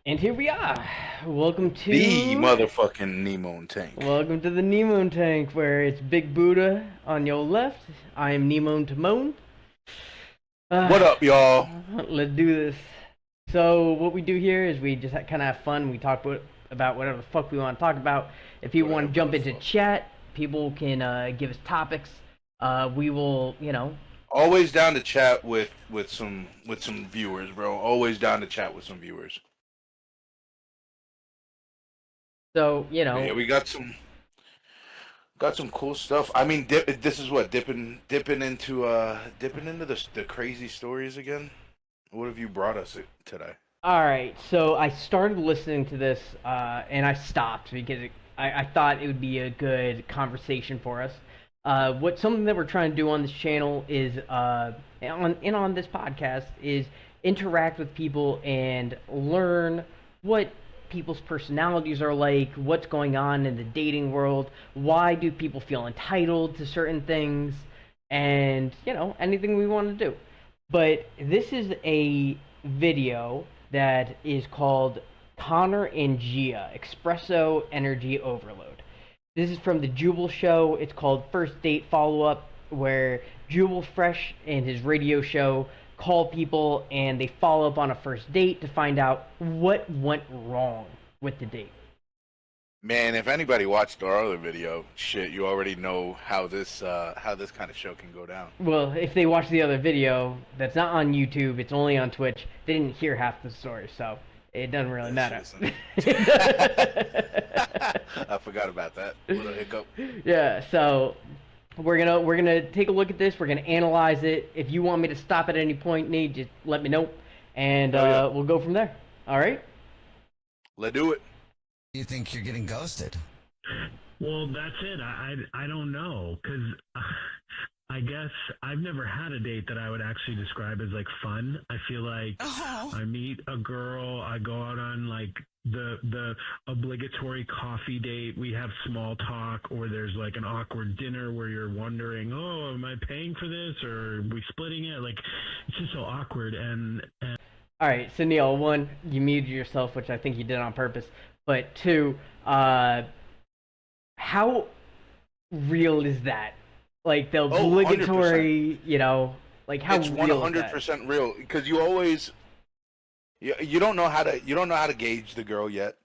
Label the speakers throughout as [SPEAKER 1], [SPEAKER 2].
[SPEAKER 1] And here we are. Welcome
[SPEAKER 2] The
[SPEAKER 1] to
[SPEAKER 2] motherfucking NimonTank.
[SPEAKER 1] welcome to the NimonTank, where it's Big Buddha on your left. I am Nimon.
[SPEAKER 2] What
[SPEAKER 1] Uh,
[SPEAKER 2] up, y'all?
[SPEAKER 1] let's do this. So what we do here is we just kind of have fun. We talk about whatever the fuck we want to talk about. If people want to jump into chat, people can give us topics. We will,
[SPEAKER 2] Always down to chat with some viewers, bro. Always down to chat with some viewers.
[SPEAKER 1] So
[SPEAKER 2] But yeah, we got some cool stuff. I mean, this is what dipping into the crazy stories again. What have you brought us today?
[SPEAKER 1] All right, so I started listening to this, and I stopped because I thought it would be a good conversation for us. Something that we're trying to do on this channel is on this podcast is interact with people and learn what people's personalities are like, what's going on in the dating world, why do people feel entitled to certain things, and anything we want to do. But this is a video that is called Connor and Gia Espresso Energy Overload. This is from the Jubal show. It's called First Date Follow Up, where Jubal Fresh and his radio show call people and they follow up on a first date to find out what went wrong with the date.
[SPEAKER 2] Man, if anybody watched our other video, shit, you already know how this kind of show can go down.
[SPEAKER 1] Well, if they watch the other video that's not on YouTube, it's only on Twitch, they didn't hear half the story, so it doesn't really matter.
[SPEAKER 2] I forgot about that. What a hiccup.
[SPEAKER 1] Yeah, so we're gonna take a look at this. We're gonna analyze it. If you want me to stop at any point, Nate, just let me know, and we'll go from there. All right.
[SPEAKER 2] Let's do it.
[SPEAKER 3] You think you're getting ghosted?
[SPEAKER 4] Well, that's it. I don't know, because I guess I've never had a date that I would actually describe as like fun. I feel like I meet a girl, I go out on like the obligatory coffee date, we have small talk, or there's like an awkward dinner where you're wondering, oh, am I paying for this or are we splitting it? Like, it's just so awkward. And
[SPEAKER 1] All right, so Neil, one, you muted yourself, which I think you did on purpose. But two, how real is that? Like the obligatory,
[SPEAKER 2] 100%.
[SPEAKER 1] Like how
[SPEAKER 2] it's
[SPEAKER 1] real
[SPEAKER 2] 100% real, because you always you don't know how to gauge the girl yet.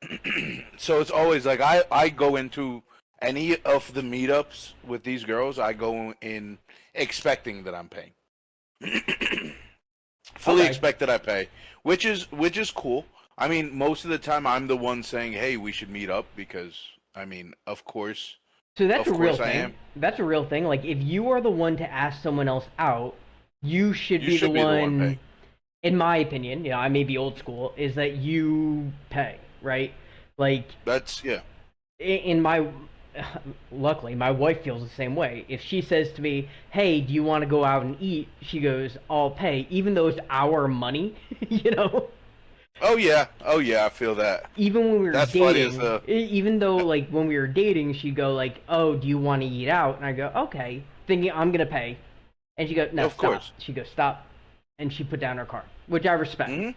[SPEAKER 2] So it's always like I go into any of the meetups with these girls, I go in expecting that I'm paying. Fully expect that I pay, which is cool. I mean, most of the time I'm the one saying, "Hey, we should meet up," because I mean, of course.
[SPEAKER 1] So that's
[SPEAKER 2] of
[SPEAKER 1] a real
[SPEAKER 2] course
[SPEAKER 1] thing.
[SPEAKER 2] I am.
[SPEAKER 1] That's a real thing. Like if you are the one to ask someone else out, you should be the one
[SPEAKER 2] paying.
[SPEAKER 1] In my opinion, I may be old school, is that you pay, right? Like
[SPEAKER 2] That's yeah.
[SPEAKER 1] in my luckily my wife feels the same way. If she says to me, "Hey, do you want to go out and eat?" she goes, "I'll pay," even though it's our money,
[SPEAKER 2] Oh yeah, I feel that.
[SPEAKER 1] Even when we were
[SPEAKER 2] That's
[SPEAKER 1] dating,
[SPEAKER 2] funny as
[SPEAKER 1] even though like when we were dating, she'd go like, "Oh, do you want to eat out?" And I go, "Okay," thinking I'm gonna pay, and she goes, "No,
[SPEAKER 2] Of
[SPEAKER 1] stop."
[SPEAKER 2] course.
[SPEAKER 1] She goes, "Stop," and she put down her card, which I respect.
[SPEAKER 2] Mm-hmm.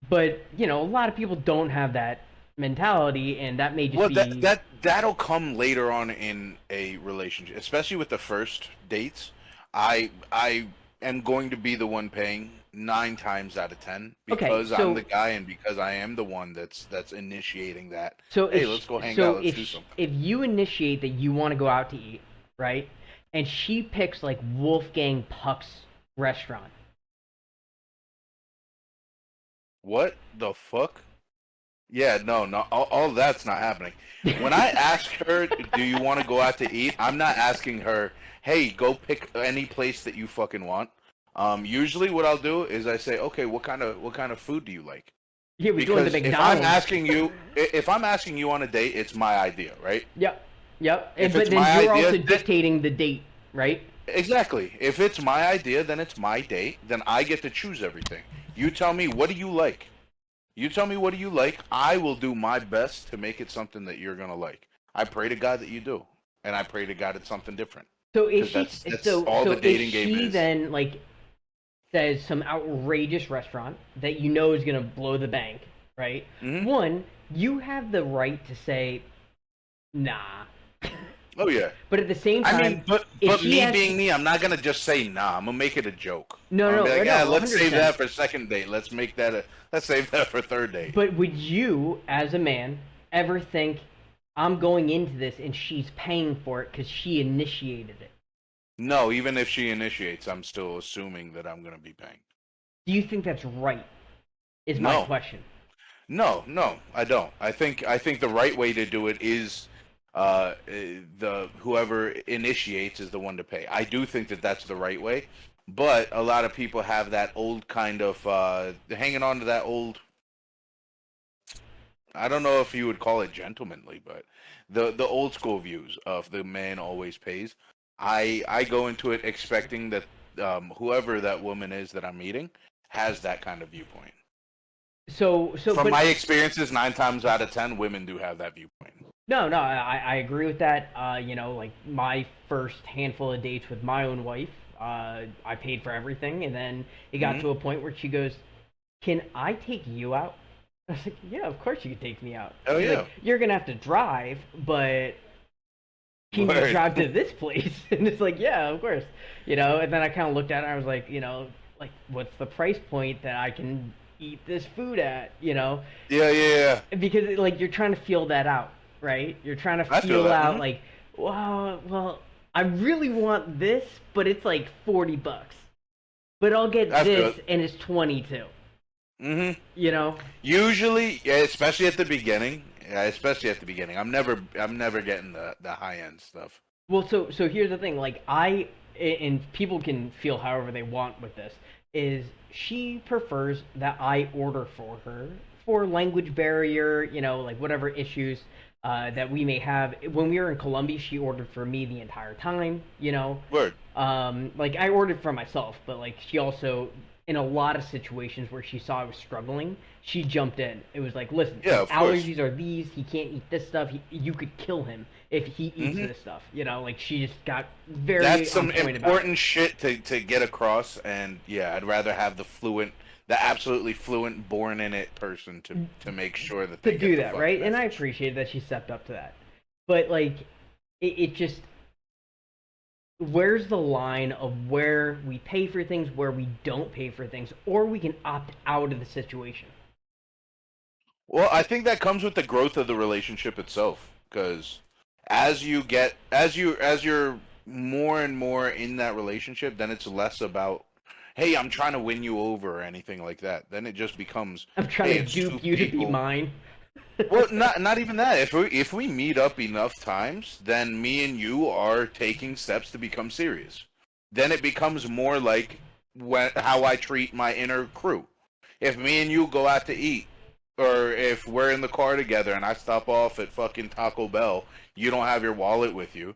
[SPEAKER 1] But a lot of people don't have that mentality, and that may just be
[SPEAKER 2] that'll come later on in a relationship, especially with the first dates. I am going to be the one paying 9 times out of 10 because I'm the guy and because I am the one that's initiating that.
[SPEAKER 1] So
[SPEAKER 2] hey, let's go hang out. Let's do something.
[SPEAKER 1] If you initiate that you want to go out to eat, right, and she picks like Wolfgang Puck's restaurant.
[SPEAKER 2] What the fuck? Yeah, no, all that's not happening. When I ask her, do you want to go out to eat? I'm not asking her, hey, go pick any place that you fucking want. Usually what I'll do is I say, okay, what kind of food do you like?
[SPEAKER 1] Yeah, we go to McDonald's.
[SPEAKER 2] If I'm asking you on a date, it's my idea, right?
[SPEAKER 1] Yep. But
[SPEAKER 2] If
[SPEAKER 1] then
[SPEAKER 2] it's my
[SPEAKER 1] you're
[SPEAKER 2] idea,
[SPEAKER 1] also dictating the date, right?
[SPEAKER 2] Exactly. If it's my idea, then it's my date. Then I get to choose everything. You tell me, what do you like? You tell me, what do you like? I will do my best to make it something that you're gonna like. I pray to God that you do, and I pray to God it's something different.
[SPEAKER 1] So if she,
[SPEAKER 2] that's all the dating game is.
[SPEAKER 1] Then like says some outrageous restaurant that is gonna blow the bank, right?
[SPEAKER 2] Mhm.
[SPEAKER 1] One, you have the right to say, nah.
[SPEAKER 2] Oh yeah.
[SPEAKER 1] But at the same
[SPEAKER 2] I
[SPEAKER 1] time,
[SPEAKER 2] mean, but
[SPEAKER 1] if she
[SPEAKER 2] me
[SPEAKER 1] asks,
[SPEAKER 2] being me, I'm not gonna just say nah. I'm gonna make it a joke.
[SPEAKER 1] no,
[SPEAKER 2] I'm gonna be
[SPEAKER 1] no,
[SPEAKER 2] like, yeah,
[SPEAKER 1] no,
[SPEAKER 2] let's save
[SPEAKER 1] 100%.
[SPEAKER 2] that for second date. Let's save that for third date.
[SPEAKER 1] But would you, as a man, ever think I'm going into this and she's paying for it because she initiated it?
[SPEAKER 2] No, even if she initiates, I'm still assuming that I'm gonna be paying.
[SPEAKER 1] Do you think that's right? Is my
[SPEAKER 2] No,
[SPEAKER 1] question.
[SPEAKER 2] no, I don't. I think the right way to do it is the whoever initiates is the one to pay. I do think that that's the right way, but a lot of people have that old kind of hanging on to that old. I don't know if you would call it gentlemanly, but the old school views of the man always pays. I go into it expecting that whoever that woman is that I'm meeting has that kind of viewpoint. From
[SPEAKER 1] But
[SPEAKER 2] my experiences, 9 times out of 10, women do have that viewpoint.
[SPEAKER 1] no, I agree with that. You know, like my first handful of dates with my own wife, I paid for everything, and then it got
[SPEAKER 2] Mhm.
[SPEAKER 1] to a point where she goes, "Can I take you out?" I was like, "Yeah, of course you can take me out."
[SPEAKER 2] Oh
[SPEAKER 1] She's
[SPEAKER 2] yeah.
[SPEAKER 1] like, "You're gonna have to drive, but can you
[SPEAKER 2] Word.
[SPEAKER 1] drive to this place?" And it's like, "Yeah, of course." You know, and then I kind of looked at it and I was like, you know, like what's the price point that I can eat this food at? You know,
[SPEAKER 2] Yeah.
[SPEAKER 1] because like you're trying to feel that out, right? You're trying to
[SPEAKER 2] I feel
[SPEAKER 1] feel
[SPEAKER 2] that.
[SPEAKER 1] out
[SPEAKER 2] Mhm.
[SPEAKER 1] like, well, I really want this, but it's like $40. But I'll get
[SPEAKER 2] I feel
[SPEAKER 1] this
[SPEAKER 2] it.
[SPEAKER 1] and it's 22.
[SPEAKER 2] Mhm.
[SPEAKER 1] You know?
[SPEAKER 2] Usually, yeah, especially at the beginning. Yeah, especially at the beginning. I'm never getting the high end stuff.
[SPEAKER 1] Well, so here's the thing. Like and people can feel however they want with this. Is she prefers that I order for her for language barrier, you know, like whatever issues that we may have. When we were in Colombia, she ordered for me the entire time, you know.
[SPEAKER 2] Word.
[SPEAKER 1] Like I ordered for myself, but like she also, in a lot of situations where she saw I was struggling, she jumped in. It was like, listen,
[SPEAKER 2] Yeah,
[SPEAKER 1] his
[SPEAKER 2] of course.
[SPEAKER 1] allergies are these. He can't eat this stuff. You could kill him if he eats
[SPEAKER 2] Mhm.
[SPEAKER 1] this stuff. You know, like she just got very
[SPEAKER 2] That's
[SPEAKER 1] on
[SPEAKER 2] some
[SPEAKER 1] point about it.
[SPEAKER 2] important shit to get across, and yeah, I'd rather have the absolutely fluent, born in it person to make sure that
[SPEAKER 1] To
[SPEAKER 2] they get
[SPEAKER 1] do
[SPEAKER 2] the
[SPEAKER 1] that,
[SPEAKER 2] fucking
[SPEAKER 1] right? And I
[SPEAKER 2] message.
[SPEAKER 1] appreciate that she stepped up to that. But like, it just, where's the line of where we pay for things, where we don't pay for things, or we can opt out of the situation?
[SPEAKER 2] Well, I think that comes with the growth of the relationship itself, because as you're more and more in that relationship, then it's less about, hey, I'm trying to win you over or anything like that. Then it just becomes,
[SPEAKER 1] I'm trying
[SPEAKER 2] hey,
[SPEAKER 1] to
[SPEAKER 2] it's two
[SPEAKER 1] dupe you to be
[SPEAKER 2] people.
[SPEAKER 1] mine.
[SPEAKER 2] Well, not even that. If we meet up enough times, then me and you are taking steps to become serious. Then it becomes more like how I treat my inner crew. If me and you go out to eat, or if we're in the car together and I stop off at fucking Taco Bell, you don't have your wallet with you.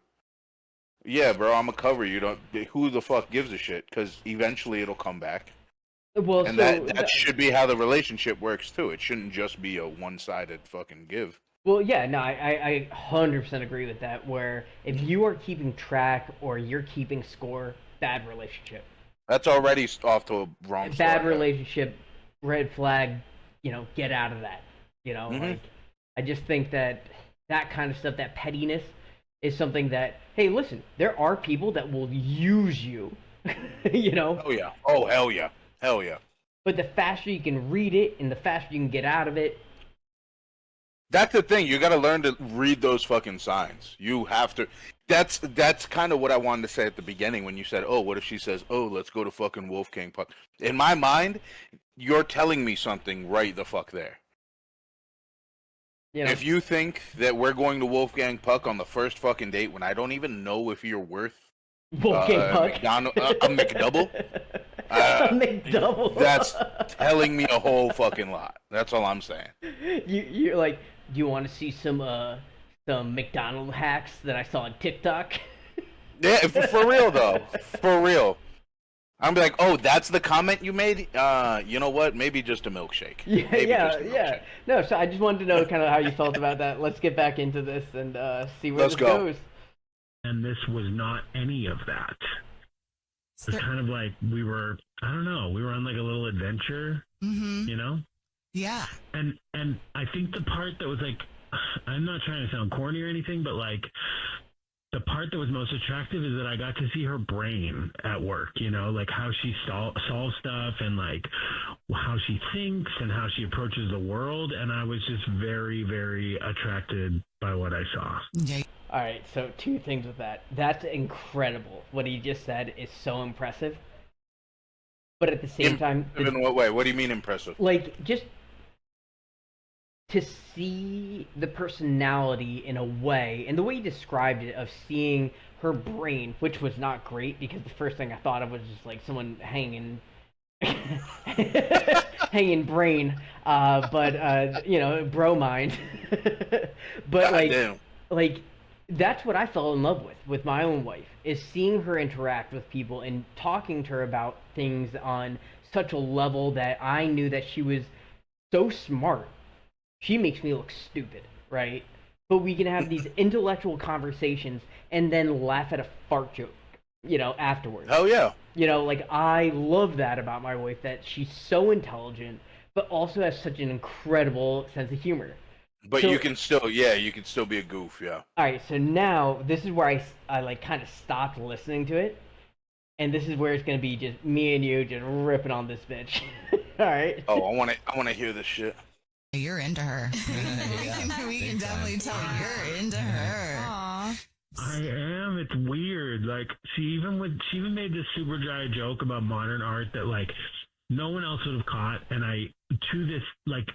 [SPEAKER 2] Yeah, bro, I'm gonna cover you. Don't. Who the fuck gives a shit? Because eventually it'll come back,
[SPEAKER 1] Well,
[SPEAKER 2] and
[SPEAKER 1] so
[SPEAKER 2] that should be how the relationship works too. It shouldn't just be a one-sided fucking give.
[SPEAKER 1] well, yeah, no, I 100% agree with that. Where if you are keeping track or you're keeping score, bad relationship.
[SPEAKER 2] That's already off to a wrong
[SPEAKER 1] Bad
[SPEAKER 2] start. Yeah.
[SPEAKER 1] relationship, red flag. You know, get out of that. You know,
[SPEAKER 2] Mhm.
[SPEAKER 1] like I just think that that kind of stuff, that pettiness, is something that, hey, listen, there are people that will use you. You know,
[SPEAKER 2] Oh yeah. Oh hell yeah. Hell yeah.
[SPEAKER 1] but the faster you can read it and the faster you can get out of it.
[SPEAKER 2] That's the thing. You got to learn to read those fucking signs. You have to. That's kind of what I wanted to say at the beginning when you said, "Oh, what if she says, oh, let's go to fucking Wolfgang Puck?" In my mind, you're telling me something right the fuck there.
[SPEAKER 1] You know,
[SPEAKER 2] If you think that we're going to Wolfgang Puck on the first fucking date when I don't even know if you're worth
[SPEAKER 1] Wolfgang
[SPEAKER 2] a
[SPEAKER 1] Puck.
[SPEAKER 2] a McDouble,
[SPEAKER 1] A
[SPEAKER 2] uh,
[SPEAKER 1] McDouble.
[SPEAKER 2] that's telling me a whole fucking lot. That's all I'm saying.
[SPEAKER 1] You're like, do you want to see some McDonald hacks that I saw on TikTok?
[SPEAKER 2] Yeah, for real though, for real. I'm be like, oh, that's the comment you made. You know what? Maybe just a milkshake.
[SPEAKER 1] Yeah,
[SPEAKER 2] Maybe just a
[SPEAKER 1] yeah.
[SPEAKER 2] milkshake.
[SPEAKER 1] No, so I just wanted to know kind of how you felt about that. Let's get back into this and see where
[SPEAKER 2] Let's
[SPEAKER 1] this
[SPEAKER 2] go.
[SPEAKER 1] goes.
[SPEAKER 4] And this was not any of that. It was kind of like we were, I don't know, we were on like a little adventure,
[SPEAKER 5] Mm-hmm.
[SPEAKER 4] you know?
[SPEAKER 5] Yeah.
[SPEAKER 4] And I think the part that was like, I'm not trying to sound corny or anything, but like the part that was most attractive is that I got to see her brain at work, you know, like how she solves stuff and like how she thinks and how she approaches the world. And I was just very, very attracted by what I saw.
[SPEAKER 5] Yeah.
[SPEAKER 1] All right, so two things with that. That's incredible. What he just said is so impressive. But at the same time,
[SPEAKER 2] In what way? What do you mean impressive?
[SPEAKER 1] like just to see the personality in a way, and the way he described it, of seeing her brain, which was not great because the first thing I thought of was just like someone hanging, hanging brain, but you know, bro mind. But
[SPEAKER 2] God
[SPEAKER 1] like that's what I fell in love with my own wife, is seeing her interact with people and talking to her about things on such a level that I knew that she was so smart. She makes me look stupid, right? But we can have these intellectual conversations and then laugh at a fart joke, you know, afterwards.
[SPEAKER 2] Hell yeah.
[SPEAKER 1] You know, like, I love that about my wife, that she's so intelligent, but also has such an incredible sense of humor.
[SPEAKER 2] But
[SPEAKER 1] So-
[SPEAKER 2] you can still, yeah, you can still be a goof, yeah.
[SPEAKER 1] All right, so now this is where I like kind of stopped listening to it, and this is where it's gonna be just me and you just ripping on this bitch. All right.
[SPEAKER 2] Oh, I want to hear this shit.
[SPEAKER 5] You're into her.
[SPEAKER 3] Yeah,
[SPEAKER 5] we
[SPEAKER 3] big
[SPEAKER 5] can definitely
[SPEAKER 3] time.
[SPEAKER 5] tell you're into her.
[SPEAKER 6] Aw.
[SPEAKER 4] I am. It's weird. Like she even made this super dry joke about modern art that like no one else would have caught. And to this, like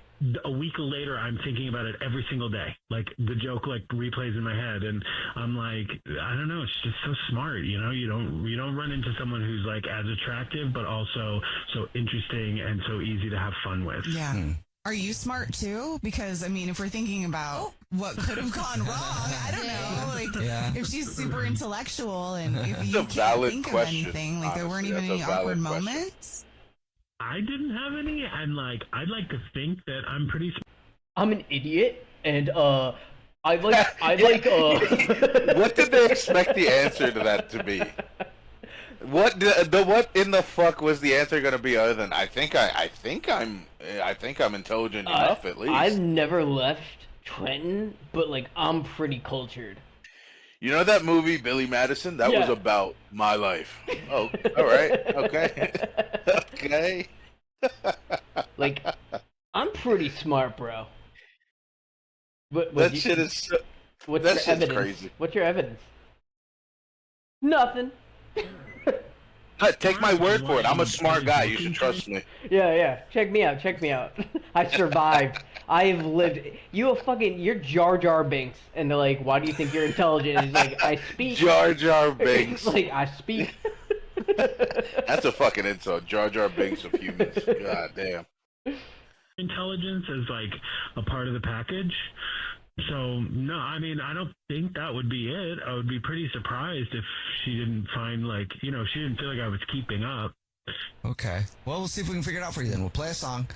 [SPEAKER 4] a week later, I'm thinking about it every single day. Like the joke like replays in my head, and I'm like, I don't know. It's just so smart. You know, you don't run into someone who's like as attractive, but also so interesting and so easy to have fun with.
[SPEAKER 5] Yeah. Are you smart too? Because I mean, if we're thinking about what could have gone wrong, I don't know. Like,
[SPEAKER 3] Yeah.
[SPEAKER 5] if she's super intellectual and if
[SPEAKER 2] That's
[SPEAKER 5] you
[SPEAKER 2] a
[SPEAKER 5] can't
[SPEAKER 2] valid
[SPEAKER 5] think
[SPEAKER 2] question,
[SPEAKER 5] of anything, like there weren't
[SPEAKER 2] honestly.
[SPEAKER 5] even
[SPEAKER 2] That's
[SPEAKER 5] any
[SPEAKER 2] a valid
[SPEAKER 5] awkward
[SPEAKER 2] question.
[SPEAKER 5] moments.
[SPEAKER 4] I didn't have any, and like I'd like to think that I'm pretty.
[SPEAKER 1] I'm an idiot, and I like
[SPEAKER 2] What did they expect the answer to that to be? What what in the fuck was the answer gonna be other than I think I'm intelligent enough at least.
[SPEAKER 1] I've never left Trenton, but like I'm pretty cultured.
[SPEAKER 2] You know that movie Billy Madison? That was
[SPEAKER 1] Yeah.
[SPEAKER 2] about my life. Oh, all right, okay, okay.
[SPEAKER 1] Like, I'm pretty smart, bro. But
[SPEAKER 2] That shit is so,
[SPEAKER 1] what's
[SPEAKER 2] that
[SPEAKER 1] your
[SPEAKER 2] shit's
[SPEAKER 1] evidence?
[SPEAKER 2] crazy.
[SPEAKER 1] What's your evidence? Nothing.
[SPEAKER 2] Take my word for it. I'm a smart guy. You should trust me.
[SPEAKER 1] Yeah. Check me out. I survived. I've lived. You're Jar Jar Binks, and they're like, "Why do you think you're intelligent?" And he's like, "I speak."
[SPEAKER 2] Jar Jar Binks.
[SPEAKER 1] Like, I speak.
[SPEAKER 2] That's a fucking insult. Jar Jar Binks of humans. God damn.
[SPEAKER 4] Intelligence as like a part of the package. So no, I mean I don't think that would be it. I would be pretty surprised if she didn't find like she didn't feel like I was keeping up.
[SPEAKER 3] Okay. Well, we'll see if we can figure it out for you then. We'll play a song,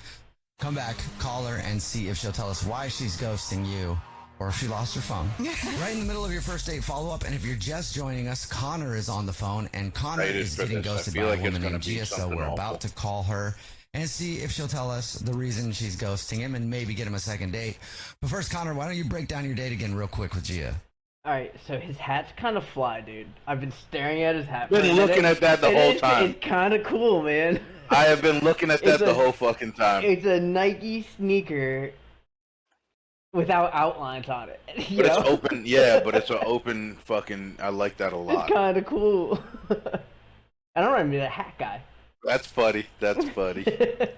[SPEAKER 3] come back, call her, and see if she'll tell us why she's ghosting you or if she lost her phone. Right in the middle of your first date follow-up, and if you're just joining us, Connor is on the phone, and Connor
[SPEAKER 2] Right,
[SPEAKER 3] is
[SPEAKER 2] it's
[SPEAKER 3] getting
[SPEAKER 2] because I
[SPEAKER 3] ghosted
[SPEAKER 2] feel
[SPEAKER 3] by
[SPEAKER 2] like
[SPEAKER 3] a
[SPEAKER 2] it's
[SPEAKER 3] woman
[SPEAKER 2] gonna
[SPEAKER 3] named
[SPEAKER 2] be
[SPEAKER 3] Gia, so
[SPEAKER 2] something
[SPEAKER 3] we're
[SPEAKER 2] awful.
[SPEAKER 3] about to call her and see if she'll tell us the reason she's ghosting him and maybe get him a second date. But first, Connor, why don't you break down your date again real quick with Gia?
[SPEAKER 1] All right, so his hat's kind of fly, dude. I've been staring at his hat.
[SPEAKER 2] Been
[SPEAKER 1] for a minute.
[SPEAKER 2] looking at that the
[SPEAKER 1] And
[SPEAKER 2] whole
[SPEAKER 1] it's,
[SPEAKER 2] time.
[SPEAKER 1] It's kind of cool, man.
[SPEAKER 2] I have been looking at that
[SPEAKER 1] It's
[SPEAKER 2] the
[SPEAKER 1] a-
[SPEAKER 2] whole fucking time.
[SPEAKER 1] It's a Nike sneaker without outlines on it. You
[SPEAKER 2] But
[SPEAKER 1] know?
[SPEAKER 2] it's open, yeah, but it's an open fucking, I like that a lot.
[SPEAKER 1] It's kind of cool. I don't remember the hat guy.
[SPEAKER 2] That's funny. That's funny.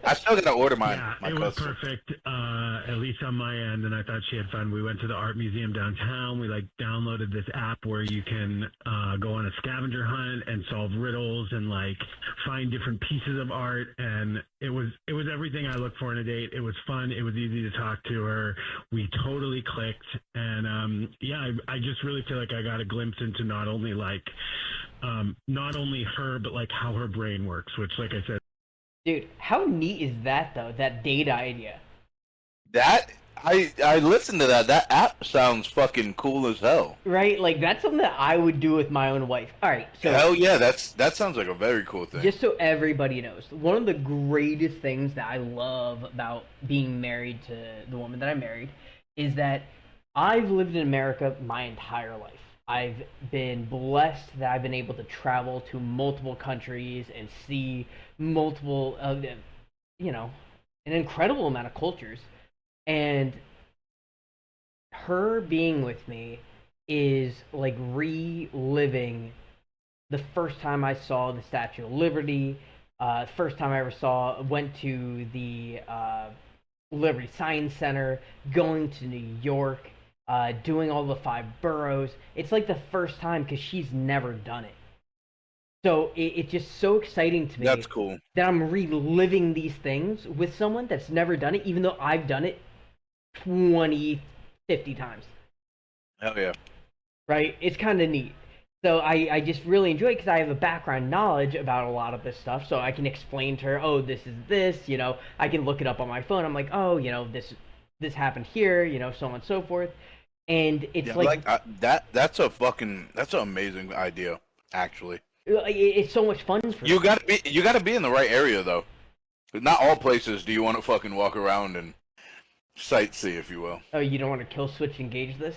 [SPEAKER 2] I still gotta order my
[SPEAKER 4] It was
[SPEAKER 2] custom.
[SPEAKER 4] perfect, at least on my end, and I thought she had fun. We went to the art museum downtown. We like downloaded this app where you can go on a scavenger hunt and solve riddles and like find different pieces of art. And it was everything I look for in a date. It was fun. It was easy to talk to her. We totally clicked, and I just really feel like I got a glimpse into not only her, but like how her brain works, which, like I said,
[SPEAKER 1] Dude, how neat is that though? That date idea.
[SPEAKER 2] That I listened to that. That app sounds fucking cool as hell.
[SPEAKER 1] Right? Like that's something that I would do with my own wife. All right, so
[SPEAKER 2] Hell yeah, that sounds like a very cool thing.
[SPEAKER 1] just so everybody knows, one of the greatest things that I love about being married to the woman that I married is that I've lived in America my entire life. I've been blessed that I've been able to travel to multiple countries and see multiple, you know, an incredible amount of cultures. And her being with me is like reliving the first time I saw the Statue of Liberty, first time I ever went to the Liberty Science Center, going to New York, doing all the 5 boroughs. It's like the first time because she's never done it. So it's just so exciting to me.
[SPEAKER 2] That's cool.
[SPEAKER 1] That I'm reliving these things with someone that's never done it, even though I've done it 20, 50 times.
[SPEAKER 2] Hell yeah.
[SPEAKER 1] Right? It's kind of neat. So I just really enjoy it because I have a background knowledge about a lot of this stuff, so I can explain to her, oh, this is this, you know, I can look it up on my phone. I'm like, oh, you know, this happened here, you know, so on and so forth. And it's
[SPEAKER 2] that's an amazing idea, actually.
[SPEAKER 1] It's so much fun for me.
[SPEAKER 2] You gotta be in the right area though. Not all places do you want to fucking walk around and sightsee, if you will.
[SPEAKER 1] Oh, you don't want to kill switch engage this?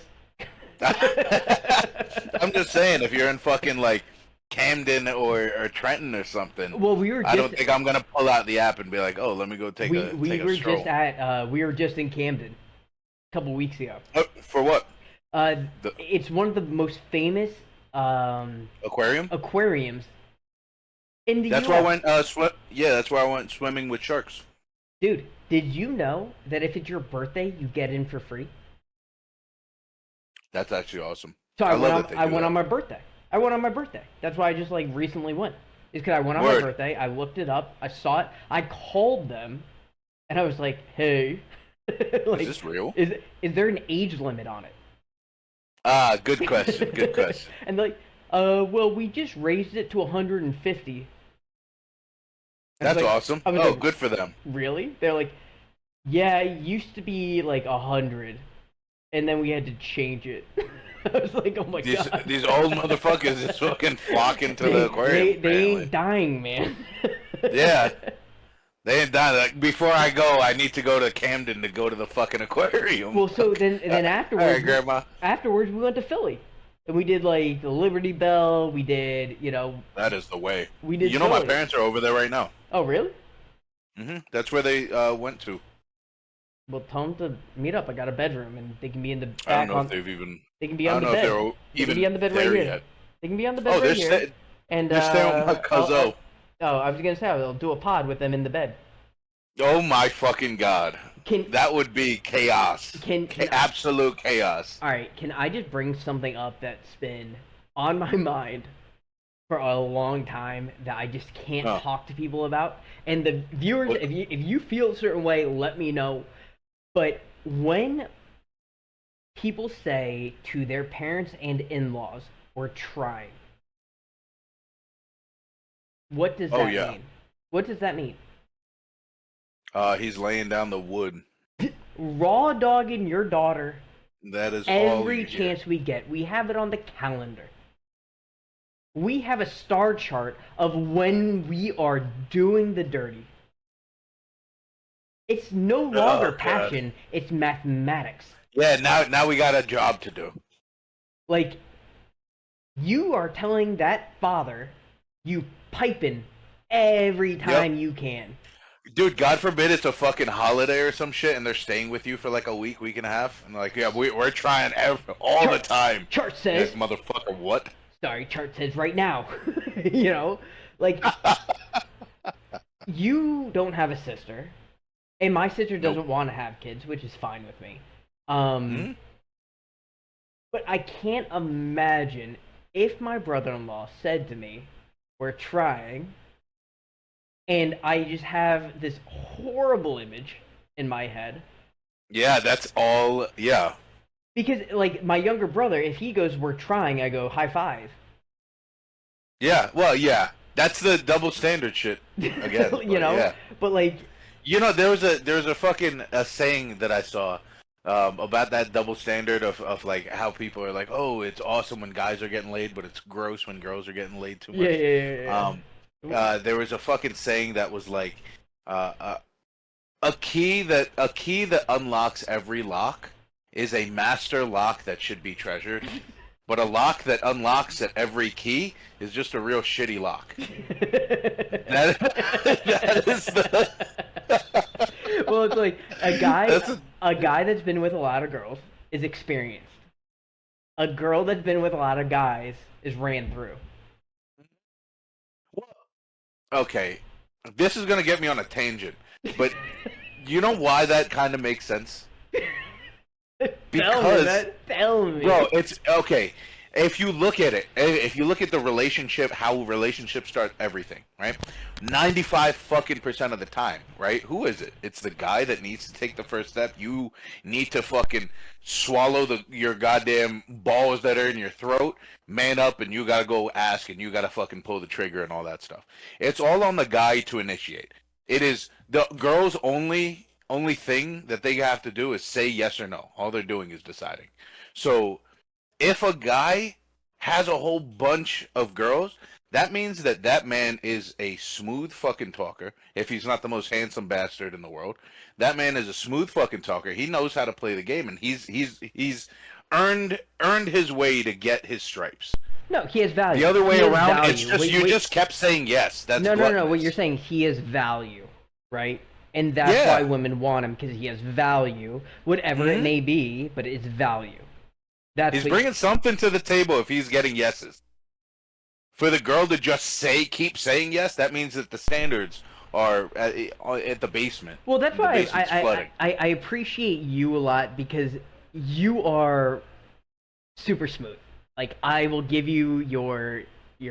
[SPEAKER 2] I'm just saying, if you're in fucking like Camden or Trenton or something,
[SPEAKER 1] well, I
[SPEAKER 2] don't think I'm gonna pull out the app and be like, oh, let me go take a stroll.
[SPEAKER 1] We were just in Camden a couple weeks ago.
[SPEAKER 2] For what?
[SPEAKER 1] It's one of the most famous aquariums in the
[SPEAKER 2] That's
[SPEAKER 1] US.
[SPEAKER 2] where I went that's where I went swimming with sharks.
[SPEAKER 1] Dude, did you know that if it's your birthday, you get in for free?
[SPEAKER 2] That's actually awesome.
[SPEAKER 1] So I went on my birthday. That's why I just like recently went. Is because I went on my birthday. I looked it up. I saw it. I called them, and I was like, "Hey, like,
[SPEAKER 2] is this real?
[SPEAKER 1] Is there an age limit on it?"
[SPEAKER 2] Good question. Good question.
[SPEAKER 1] And they're like, well, we just raised it to 150.
[SPEAKER 2] That's awesome. Oh, like, good for them.
[SPEAKER 1] Really? They're like, yeah, it used to be like 100, and then we had to change it. I was like, oh my god.
[SPEAKER 2] These old motherfuckers just fucking flocking to the aquarium.
[SPEAKER 1] They ain't dying, man.
[SPEAKER 2] Yeah. They ain't dying. Like, before I go, I need to go to Camden to go to the fucking aquarium.
[SPEAKER 1] Well, so then afterwards,
[SPEAKER 2] all right, Grandma.
[SPEAKER 1] Afterwards, we went to Philly. And we did like the Liberty Bell. We did, you know.
[SPEAKER 2] That is the way.
[SPEAKER 1] We did.
[SPEAKER 2] You know, my parents are over there right now.
[SPEAKER 1] Oh, really?
[SPEAKER 2] That's where they went to.
[SPEAKER 1] Well, tell them to meet up. I got a bedroom, and they can be in the back.
[SPEAKER 2] I don't know if they've even.
[SPEAKER 1] They can be on the bed. They can be on the bed right here.
[SPEAKER 2] Yet.
[SPEAKER 1] They can be on the bed right here. And
[SPEAKER 2] they're staying with my cousin.
[SPEAKER 1] Oh, I was gonna say I'll do a pod with them in the bed.
[SPEAKER 2] Oh my fucking god! That would be chaos. Absolute chaos.
[SPEAKER 1] All right, can I just bring something up that's been on my mind for a long time that I just can't talk to people about? And the viewers, if you feel a certain way, let me know. But when people say to their parents and in-laws, "We're trying," what does that mean? What does that mean?
[SPEAKER 2] He's laying down the wood.
[SPEAKER 1] Raw dogging your daughter.
[SPEAKER 2] That is
[SPEAKER 1] every chance we get. We have it on the calendar. We have a star chart of when we are doing the dirty. It's no longer passion, it's mathematics.
[SPEAKER 2] Yeah, now we got a job to do.
[SPEAKER 1] Like, you are telling that father you piping every time you can.
[SPEAKER 2] Dude, God forbid it's a fucking holiday or some shit and they're staying with you for like a week and a half. And like, yeah, we're trying all the time.
[SPEAKER 1] Chart says...
[SPEAKER 2] Like, motherfucker, what?
[SPEAKER 1] Sorry, chart says right now. You know? Like, you don't have a sister. And my sister doesn't want to have kids, which is fine with me. But I can't imagine if my brother-in-law said to me, "We're trying," and I just have this horrible image in my head.
[SPEAKER 2] Yeah, that's all, yeah.
[SPEAKER 1] Because, like, my younger brother, if he goes, "We're trying," I go, "High five."
[SPEAKER 2] Yeah, well, yeah. That's the double standard shit, again.
[SPEAKER 1] You know?
[SPEAKER 2] Yeah.
[SPEAKER 1] But, like...
[SPEAKER 2] You know, there was a fucking saying that I saw about that double standard of like how people are like, oh, it's awesome when guys are getting laid, but it's gross when girls are getting laid too
[SPEAKER 1] Yeah,
[SPEAKER 2] much.
[SPEAKER 1] yeah, yeah.
[SPEAKER 2] There was a fucking saying that was like, uh, uh, a key that unlocks every lock is a master lock that should be treasured, but a lock that unlocks at every key is just a real shitty lock. That that is the.
[SPEAKER 1] Well, it's like a guy,
[SPEAKER 2] That's a,
[SPEAKER 1] a guy that's been with a lot of girls is experienced. A girl that's been with a lot of guys is ran through.
[SPEAKER 2] okay. This is gonna get me on a tangent, but you know why that kind of makes sense? Because
[SPEAKER 1] Tell me.
[SPEAKER 2] bro, it's okay. If you look at it, if you look at the relationship, how relationships start, everything, right? 95 fucking percent of the time, right? Who is it? It's the guy that needs to take the first step. You need to fucking swallow your goddamn balls that are in your throat, man up, and you gotta go ask, and you gotta fucking pull the trigger and all that stuff. It's all on the guy to initiate. It is the girl's only thing that they have to do is say yes or no. All they're doing is deciding. So if a guy has a whole bunch of girls, that means that that man is a smooth fucking talker. If he's not the most handsome bastard in the world, that man is a smooth fucking talker. He knows how to play the game, and he's earned his way to get his stripes.
[SPEAKER 1] No, he has value.
[SPEAKER 2] The other way
[SPEAKER 1] He has
[SPEAKER 2] around,
[SPEAKER 1] value.
[SPEAKER 2] it's just you just kept saying yes. That's
[SPEAKER 1] no. What
[SPEAKER 2] gluttonous.
[SPEAKER 1] you're saying, he has value, right? And that's
[SPEAKER 2] Yeah.
[SPEAKER 1] why women want him because he has value, whatever it
[SPEAKER 2] Mhm.
[SPEAKER 1] may be, but it's value. That's
[SPEAKER 2] He's
[SPEAKER 1] what
[SPEAKER 2] bringing something to the table if he's getting yeses. For the girl to just keep saying yes, that means that the standards are at the basement.
[SPEAKER 1] Well, that's
[SPEAKER 2] The
[SPEAKER 1] why
[SPEAKER 2] basement's flooding.
[SPEAKER 1] I appreciate you a lot because you are super smooth. Like I will give you your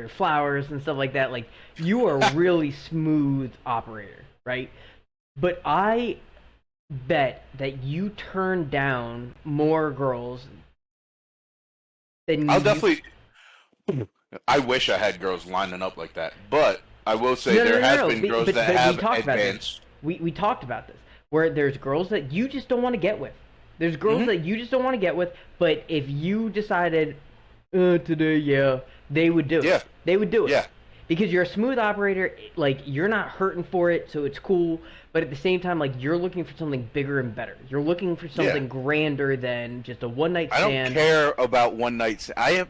[SPEAKER 1] flowers and stuff like that. Like you are a really smooth operator, right? But I bet that you turn down more girls than
[SPEAKER 2] I'll
[SPEAKER 1] you.
[SPEAKER 2] definitely. I wish I had girls lining up like that, but I will say there has been girls that have
[SPEAKER 1] we talked about this.
[SPEAKER 2] advanced.
[SPEAKER 1] We talked about this where there's girls that you just don't want to get with. There's girls that you just don't want to get with, but if you decided today, yeah, they would do
[SPEAKER 2] Yeah.
[SPEAKER 1] it. They would do it.
[SPEAKER 2] Yeah.
[SPEAKER 1] Because you're a smooth operator, like you're not hurting for it, so it's cool. But at the same time, like you're looking for something bigger and better. You're looking for something grander than just a one night
[SPEAKER 2] I
[SPEAKER 1] stand.
[SPEAKER 2] don't care about one night. I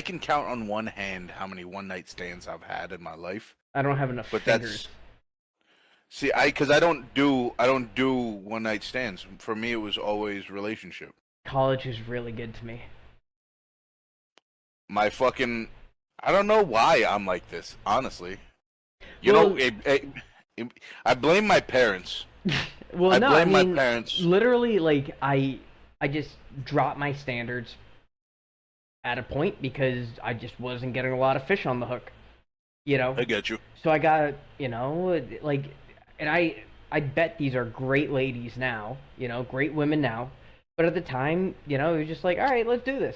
[SPEAKER 2] can count on one hand how many one night stands I've had in my life.
[SPEAKER 1] I don't have enough
[SPEAKER 2] But
[SPEAKER 1] fingers.
[SPEAKER 2] because I don't do one night stands. For me, it was always relationship.
[SPEAKER 1] College was really good to me.
[SPEAKER 2] My fucking, I don't know why I'm like this. Honestly,
[SPEAKER 1] Well-
[SPEAKER 2] I blame my parents.
[SPEAKER 1] Well,
[SPEAKER 2] I
[SPEAKER 1] no,
[SPEAKER 2] blame
[SPEAKER 1] I
[SPEAKER 2] my
[SPEAKER 1] mean,
[SPEAKER 2] parents.
[SPEAKER 1] literally, like I just dropped my standards at a point because I just wasn't getting a lot of fish on the hook, you know.
[SPEAKER 2] I get you.
[SPEAKER 1] So I got, like, and I bet these are great ladies now, great women now, but at the time, it was just like, all right, let's do this.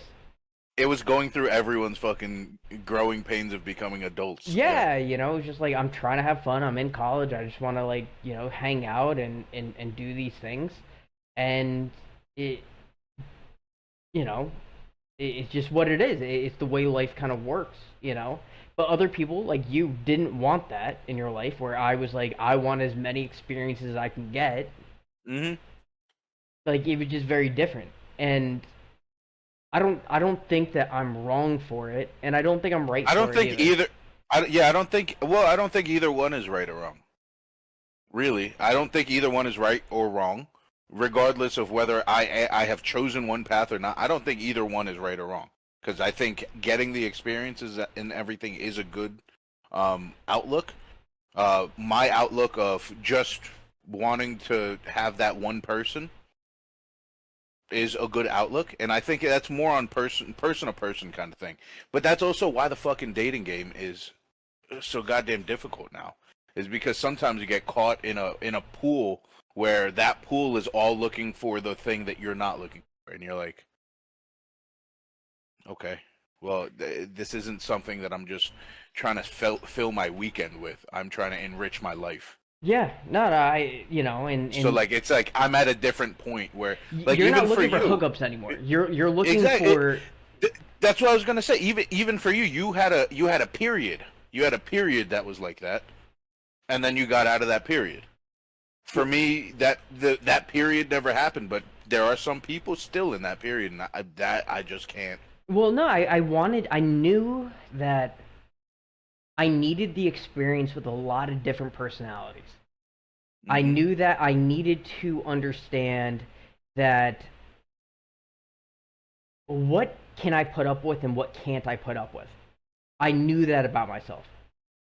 [SPEAKER 2] It was going through everyone's fucking growing pains of becoming adults.
[SPEAKER 1] Yeah, it was just like I'm trying to have fun. I'm in college. I just want to like, hang out and do these things, and it, it's just what it is. It's the way life kind of works. But other people like you didn't want that in your life, where I was like, I want as many experiences as I can get.
[SPEAKER 2] Mhm.
[SPEAKER 1] Like it was just very different, and I don't think that I'm wrong for it, and I don't think I'm right.
[SPEAKER 2] I don't
[SPEAKER 1] for it
[SPEAKER 2] think
[SPEAKER 1] either.
[SPEAKER 2] I don't think. Well, I don't think either one is right or wrong. Really, I don't think either one is right or wrong, regardless of whether I have chosen one path or not. I don't think either one is right or wrong because I think getting the experiences and everything is a good outlook. My outlook of just wanting to have that one person is a good outlook, and I think that's more on person to person kind of thing. But that's also why the fucking dating game is so goddamn difficult now. Is because sometimes you get caught in a pool where that pool is all looking for the thing that you're not looking for, and you're like, okay, well, this isn't something that I'm just trying to fill my weekend with. I'm trying to enrich my life.
[SPEAKER 1] Yeah, no, and
[SPEAKER 2] So like it's like I'm at a different point where like
[SPEAKER 1] you're not
[SPEAKER 2] even for
[SPEAKER 1] looking for
[SPEAKER 2] you,
[SPEAKER 1] hookups anymore. You're looking
[SPEAKER 2] exactly.
[SPEAKER 1] for.
[SPEAKER 2] That's what I was gonna say. Even for you, you had a period. You had a period that was like that, and then you got out of that period. For me, that period never happened, but there are some people still in that period, and I just can't.
[SPEAKER 1] Well, no, I knew that I needed the experience with a lot of different personalities. I
[SPEAKER 2] Mhm.
[SPEAKER 1] knew that I needed to understand that what can I put up with and what can't I put up with. I knew that about myself.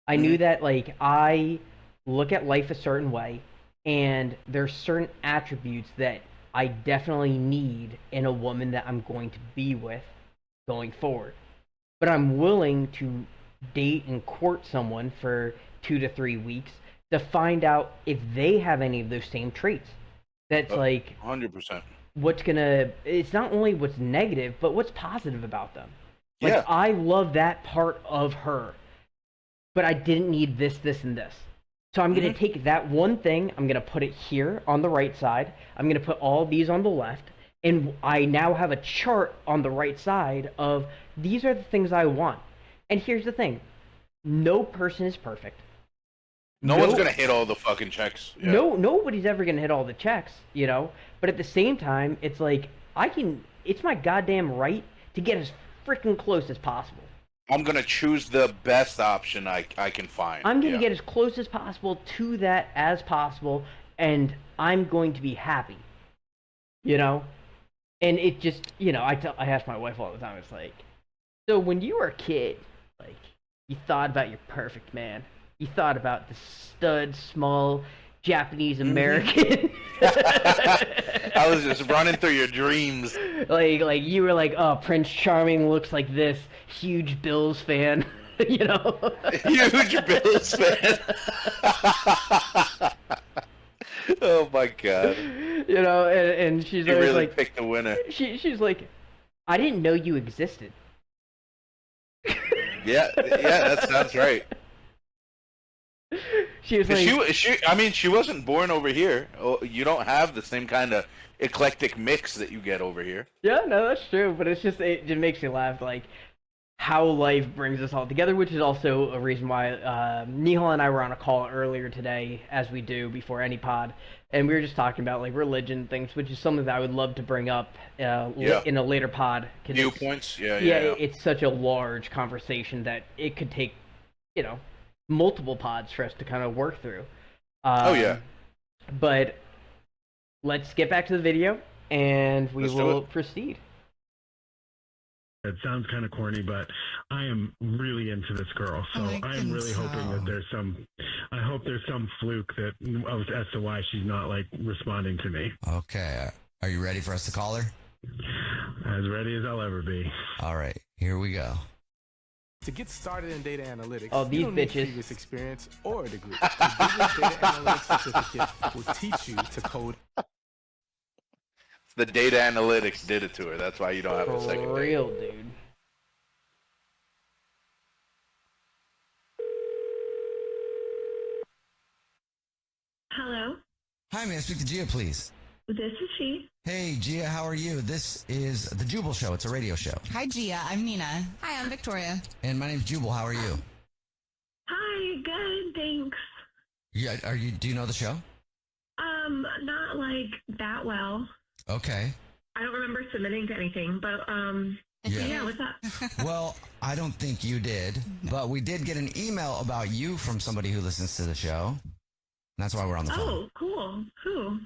[SPEAKER 1] I knew
[SPEAKER 2] Mhm.
[SPEAKER 1] that like I look at life a certain way and there's certain attributes that I definitely need in a woman that I'm going to be with going forward. But I'm willing to date and court someone for 2 to 3 weeks to find out if they have any of those same traits. That's like
[SPEAKER 2] 100%.
[SPEAKER 1] what's gonna. It's not only what's negative, but what's positive about them. Like
[SPEAKER 2] Yeah.
[SPEAKER 1] I love that part of her, but I didn't need this, this, and this. So I'm gonna
[SPEAKER 2] Mhm.
[SPEAKER 1] take that one thing. I'm gonna put it here on the right side. I'm gonna put all these on the left, and I now have a chart on the right side of these are the things I want. And here's the thing: no person is perfect.
[SPEAKER 2] No one's gonna hit all the fucking checks. Yeah.
[SPEAKER 1] Nobody's ever gonna hit all the checks, you know. But at the same time, it's like I can. It's my goddamn right to get as freaking close as possible.
[SPEAKER 2] I'm gonna choose the best option I can find.
[SPEAKER 1] I'm gonna
[SPEAKER 2] Yeah.
[SPEAKER 1] get as close as possible to that as possible, and I'm going to be happy, you know. And it just, I ask my wife all the time. It's like, so when you were a kid, like, you thought about your perfect man. You thought about the stud, small Japanese American.
[SPEAKER 2] I was just running through your dreams.
[SPEAKER 1] like you were like, oh, Prince Charming looks like this huge Bills fan, you know.
[SPEAKER 2] Huge Bills fan. Oh my god.
[SPEAKER 1] You know, and she's
[SPEAKER 2] You
[SPEAKER 1] always
[SPEAKER 2] really
[SPEAKER 1] like,
[SPEAKER 2] picked the winner.
[SPEAKER 1] she's like, I didn't know you existed.
[SPEAKER 2] Yeah, that sounds right.
[SPEAKER 1] She was like,
[SPEAKER 2] I mean, she wasn't born over here. Oh, you don't have the same kind of eclectic mix that you get over here.
[SPEAKER 1] yeah, no, that's true, but it just makes me laugh, like how life brings us all together, which is also a reason why Nihal and I were on a call earlier today, as we do before any pod, and we were just talking about like religion things, which is something that I would love to bring up in a later pod.
[SPEAKER 2] Viewpoints, yeah.
[SPEAKER 1] It's such a large conversation that it could take, multiple pods for us to kind of work through.
[SPEAKER 2] Oh yeah.
[SPEAKER 1] But let's get back to the video, and we will proceed.
[SPEAKER 4] It sounds kind of corny, but I am really into this girl. So I am really hoping that I hope there's some fluke as to why she's not like responding to me.
[SPEAKER 3] Okay. Are you ready for us to call her?
[SPEAKER 4] As ready as I'll ever be.
[SPEAKER 3] All right. Here we go.
[SPEAKER 6] To get started in data analytics,
[SPEAKER 1] these
[SPEAKER 6] you don't need
[SPEAKER 1] bitches.
[SPEAKER 6] previous experience or a degree. The Business Data Analytics Certificate will teach you to code.
[SPEAKER 2] The data analytics did it to her. That's why you don't have a second.
[SPEAKER 1] For real, dude.
[SPEAKER 7] Hello,
[SPEAKER 3] Hi, may I speak to Gia, please?
[SPEAKER 7] this is she.
[SPEAKER 3] Hey, Gia, how are you? This is the Jubal Show. It's a radio show.
[SPEAKER 5] Hi, Gia. I'm Nina. Hi, I'm Victoria.
[SPEAKER 3] And my name's Jubal. How are you?
[SPEAKER 7] Hi, good, thanks.
[SPEAKER 3] Yeah, do you know the show?
[SPEAKER 7] Not like that well.
[SPEAKER 3] Okay.
[SPEAKER 7] I don't remember submitting to anything, but yeah, what's up?
[SPEAKER 3] Well, I don't think you did, but we did get an email about you from somebody who listens to the show. That's why we're on the phone.
[SPEAKER 7] Oh, cool. Who?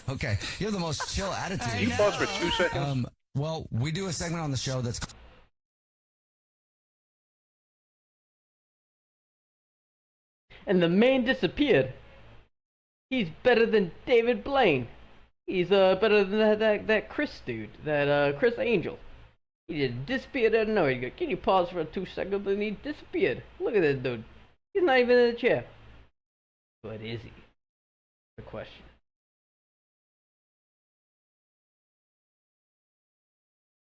[SPEAKER 3] Okay. You have the most chill attitude.
[SPEAKER 2] Can you pause for 2 seconds?
[SPEAKER 3] Well, we do a segment on the show that's...
[SPEAKER 1] And the man disappeared. He's better than David Blaine. He's better than that Chris dude, that Chris Angel. He just disappeared out of nowhere. You go, can you pause for 2 seconds? And he disappeared. Look at this dude. He's not even in the chair. But is he? The question.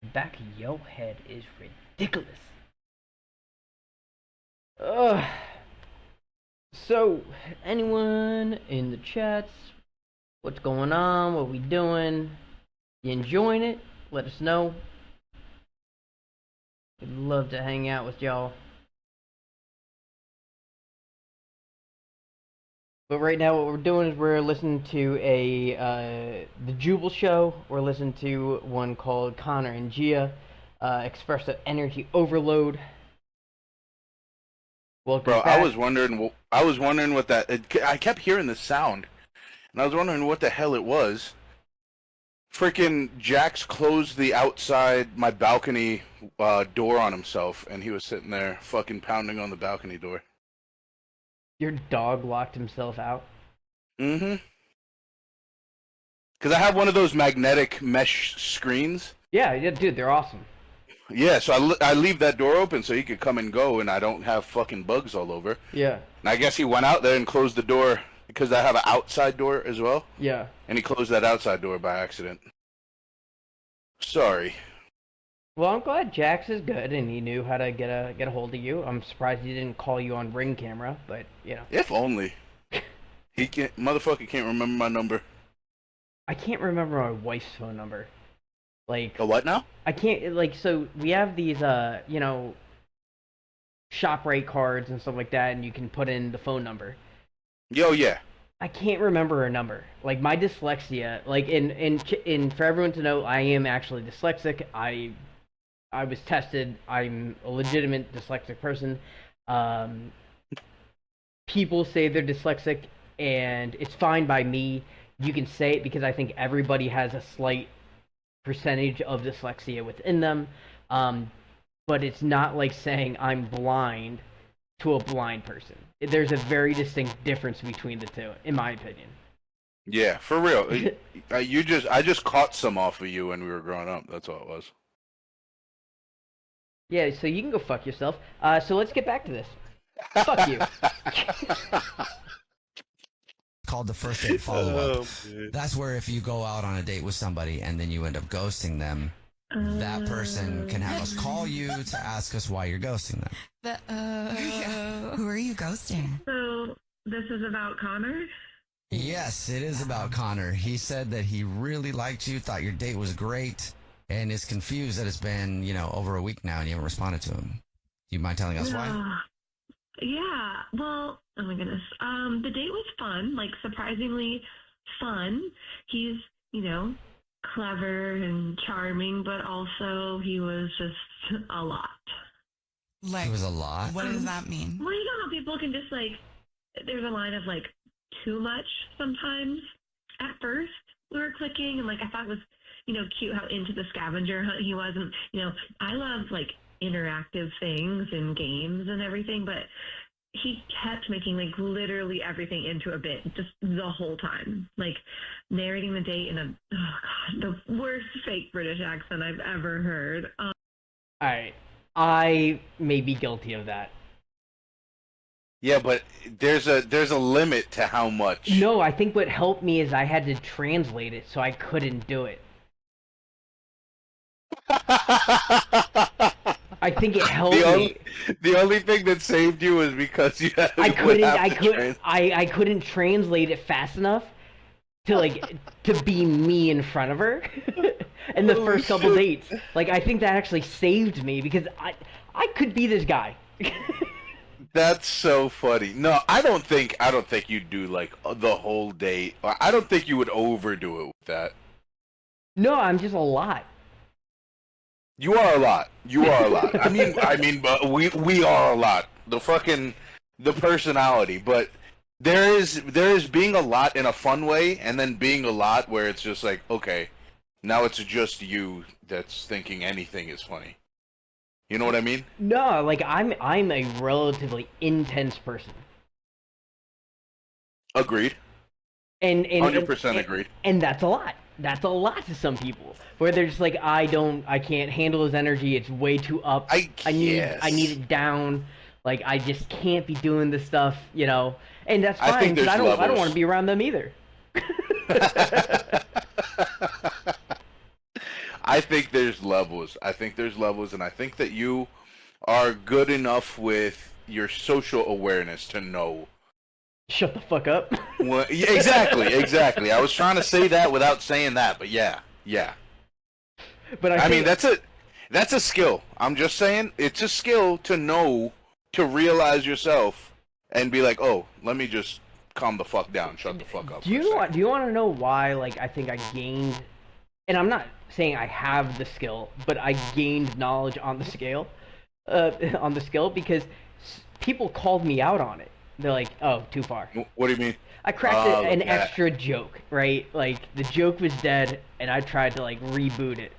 [SPEAKER 1] The back of your head is ridiculous. Ugh. So, anyone in the chats? What's going on? What we doing? You enjoying it? Let us know. We'd love to hang out with y'all. But right now, what we're doing is we're listening to the Jubal show. We're listening to one called Connor and Gia, Expressive Energy Overload. Welcome
[SPEAKER 2] Bro,
[SPEAKER 1] back.
[SPEAKER 2] I was wondering what that. I kept hearing the sound, and I was wondering what the hell it was. Freaking Jax closed the outside my balcony door on himself, and he was sitting there fucking pounding on the balcony door.
[SPEAKER 1] Your dog locked himself out?
[SPEAKER 2] Mm-hmm. Because I have one of those magnetic mesh screens.
[SPEAKER 1] Yeah, dude, they're awesome.
[SPEAKER 2] Yeah, so I leave that door open so he could come and go, and I don't have fucking bugs all over.
[SPEAKER 1] Yeah.
[SPEAKER 2] And I guess he went out there and closed the door because I have an outside door as well.
[SPEAKER 1] Yeah.
[SPEAKER 2] And he closed that outside door by accident. Sorry.
[SPEAKER 1] Well, I'm glad Jax is good and he knew how to get a hold of you. I'm surprised he didn't call you on Ring camera, but you know.
[SPEAKER 2] If only. Motherfucker can't remember my number.
[SPEAKER 1] I can't remember my wife's phone number. Like
[SPEAKER 2] A what now?
[SPEAKER 1] I can't so we have these ShopRite cards and stuff like that, and you can put in the phone number.
[SPEAKER 2] Yo, yeah.
[SPEAKER 1] I can't remember her number. Like my dyslexia, like in for everyone to know, I am actually dyslexic. I was tested. I'm a legitimate dyslexic person. People say they're dyslexic, and it's fine by me. You can say it because I think everybody has a slight percentage of dyslexia within them. But it's not like saying I'm blind to a blind person. There's a very distinct difference between the two, in my opinion.
[SPEAKER 2] Yeah, for real. I just caught some off of you when we were growing up. That's all it was.
[SPEAKER 1] Yeah, so you can go fuck yourself. So let's get back to this. Fuck you.
[SPEAKER 3] Called the first date follow-up. That's where if you go out on a date with somebody and then you end up ghosting them, that person can have us call you to ask us why you're ghosting them.
[SPEAKER 5] Who are you ghosting?
[SPEAKER 7] So this is about Connor?
[SPEAKER 3] Yes, it is about Connor. He said that he really liked you, thought your date was great, and is confused that it's been, over a week now and you haven't responded to him. Do you mind telling us why?
[SPEAKER 7] Yeah. Well, oh my goodness. The date was fun, like surprisingly fun. He's, clever and charming, but also he was just a lot.
[SPEAKER 5] Like,
[SPEAKER 3] It was a lot.
[SPEAKER 5] what does that mean?
[SPEAKER 7] Well, you know how people can just there's a line of too much sometimes. At first, we were clicking, and I thought it was, cute how into the scavenger hunt he was, and I love interactive things and games and everything, but he kept making literally everything into a bit just the whole time, narrating the date in the worst fake British accent I've ever heard.
[SPEAKER 1] Alright. I may be guilty of that.
[SPEAKER 2] Yeah, but there's a limit to how much.
[SPEAKER 1] No, I think what helped me is I had to translate it, so I couldn't do it. I think it helped me.
[SPEAKER 2] The only thing that saved you was because you had
[SPEAKER 1] I couldn't translate it fast enough to to be me in front of her in the first couple dates. I think that actually saved me because I could be this guy.
[SPEAKER 2] That's so funny. No, I don't think you'd do the whole date. I don't think you would overdo it with that.
[SPEAKER 1] No, I'm just a lot.
[SPEAKER 2] You are a lot. I mean, but we are a lot. The personality, but there is being a lot in a fun way, and then being a lot where it's just okay, now it's just you that's thinking anything is funny. You know what I mean?
[SPEAKER 1] No, I'm a relatively intense person.
[SPEAKER 2] Agreed.
[SPEAKER 1] And
[SPEAKER 2] 100% agreed.
[SPEAKER 1] And that's a lot. That's a lot to some people. Where they're just I can't handle his energy. It's way too up. I need it down. I just can't be doing this stuff, And that's fine because I don't want to be around them either.
[SPEAKER 2] I think there's levels. And I think that you are good enough with your social awareness to know
[SPEAKER 1] Shut the fuck up.
[SPEAKER 2] Well, yeah, exactly. I was trying to say that without saying that, but yeah.
[SPEAKER 1] But
[SPEAKER 2] I mean,
[SPEAKER 1] think,
[SPEAKER 2] that's a skill. I'm just saying, it's a skill to know, to realize yourself, and be like, oh, let me just calm the fuck down, shut the fuck up.
[SPEAKER 1] Do you want to know why? Like, I think I gained, and I'm not saying I have the skill, but I gained knowledge on the skill because people called me out on it. They're like, "Oh, too far."
[SPEAKER 2] What do you mean?
[SPEAKER 1] I cracked an
[SPEAKER 2] that.
[SPEAKER 1] extra joke, right? Like the joke was dead, and I tried to like reboot it.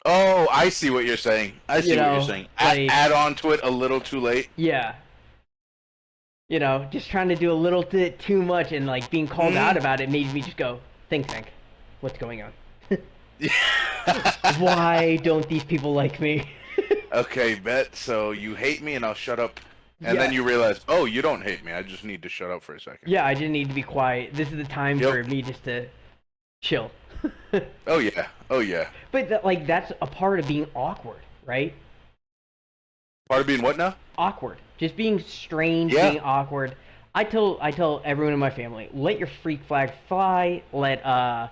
[SPEAKER 2] Oh, I see what you're saying. I see what you're saying. Add on to it a little too late.
[SPEAKER 1] Yeah. Just trying to do a little bit too much, and like being called out about it made me just go, think, what's going on? Why don't these people like me?
[SPEAKER 2] Okay, bet. So you hate me, and I'll shut up. And then you realize, oh, you don't hate me. I just need to shut up for a second.
[SPEAKER 1] Yeah, I just need to be quiet. This is the time for me just to chill.
[SPEAKER 2] Oh yeah.
[SPEAKER 1] But that's a part of being awkward, right?
[SPEAKER 2] Part of being what now?
[SPEAKER 1] Awkward. Just being strange, being awkward. I tell everyone in my family, let your freak flag fly. Let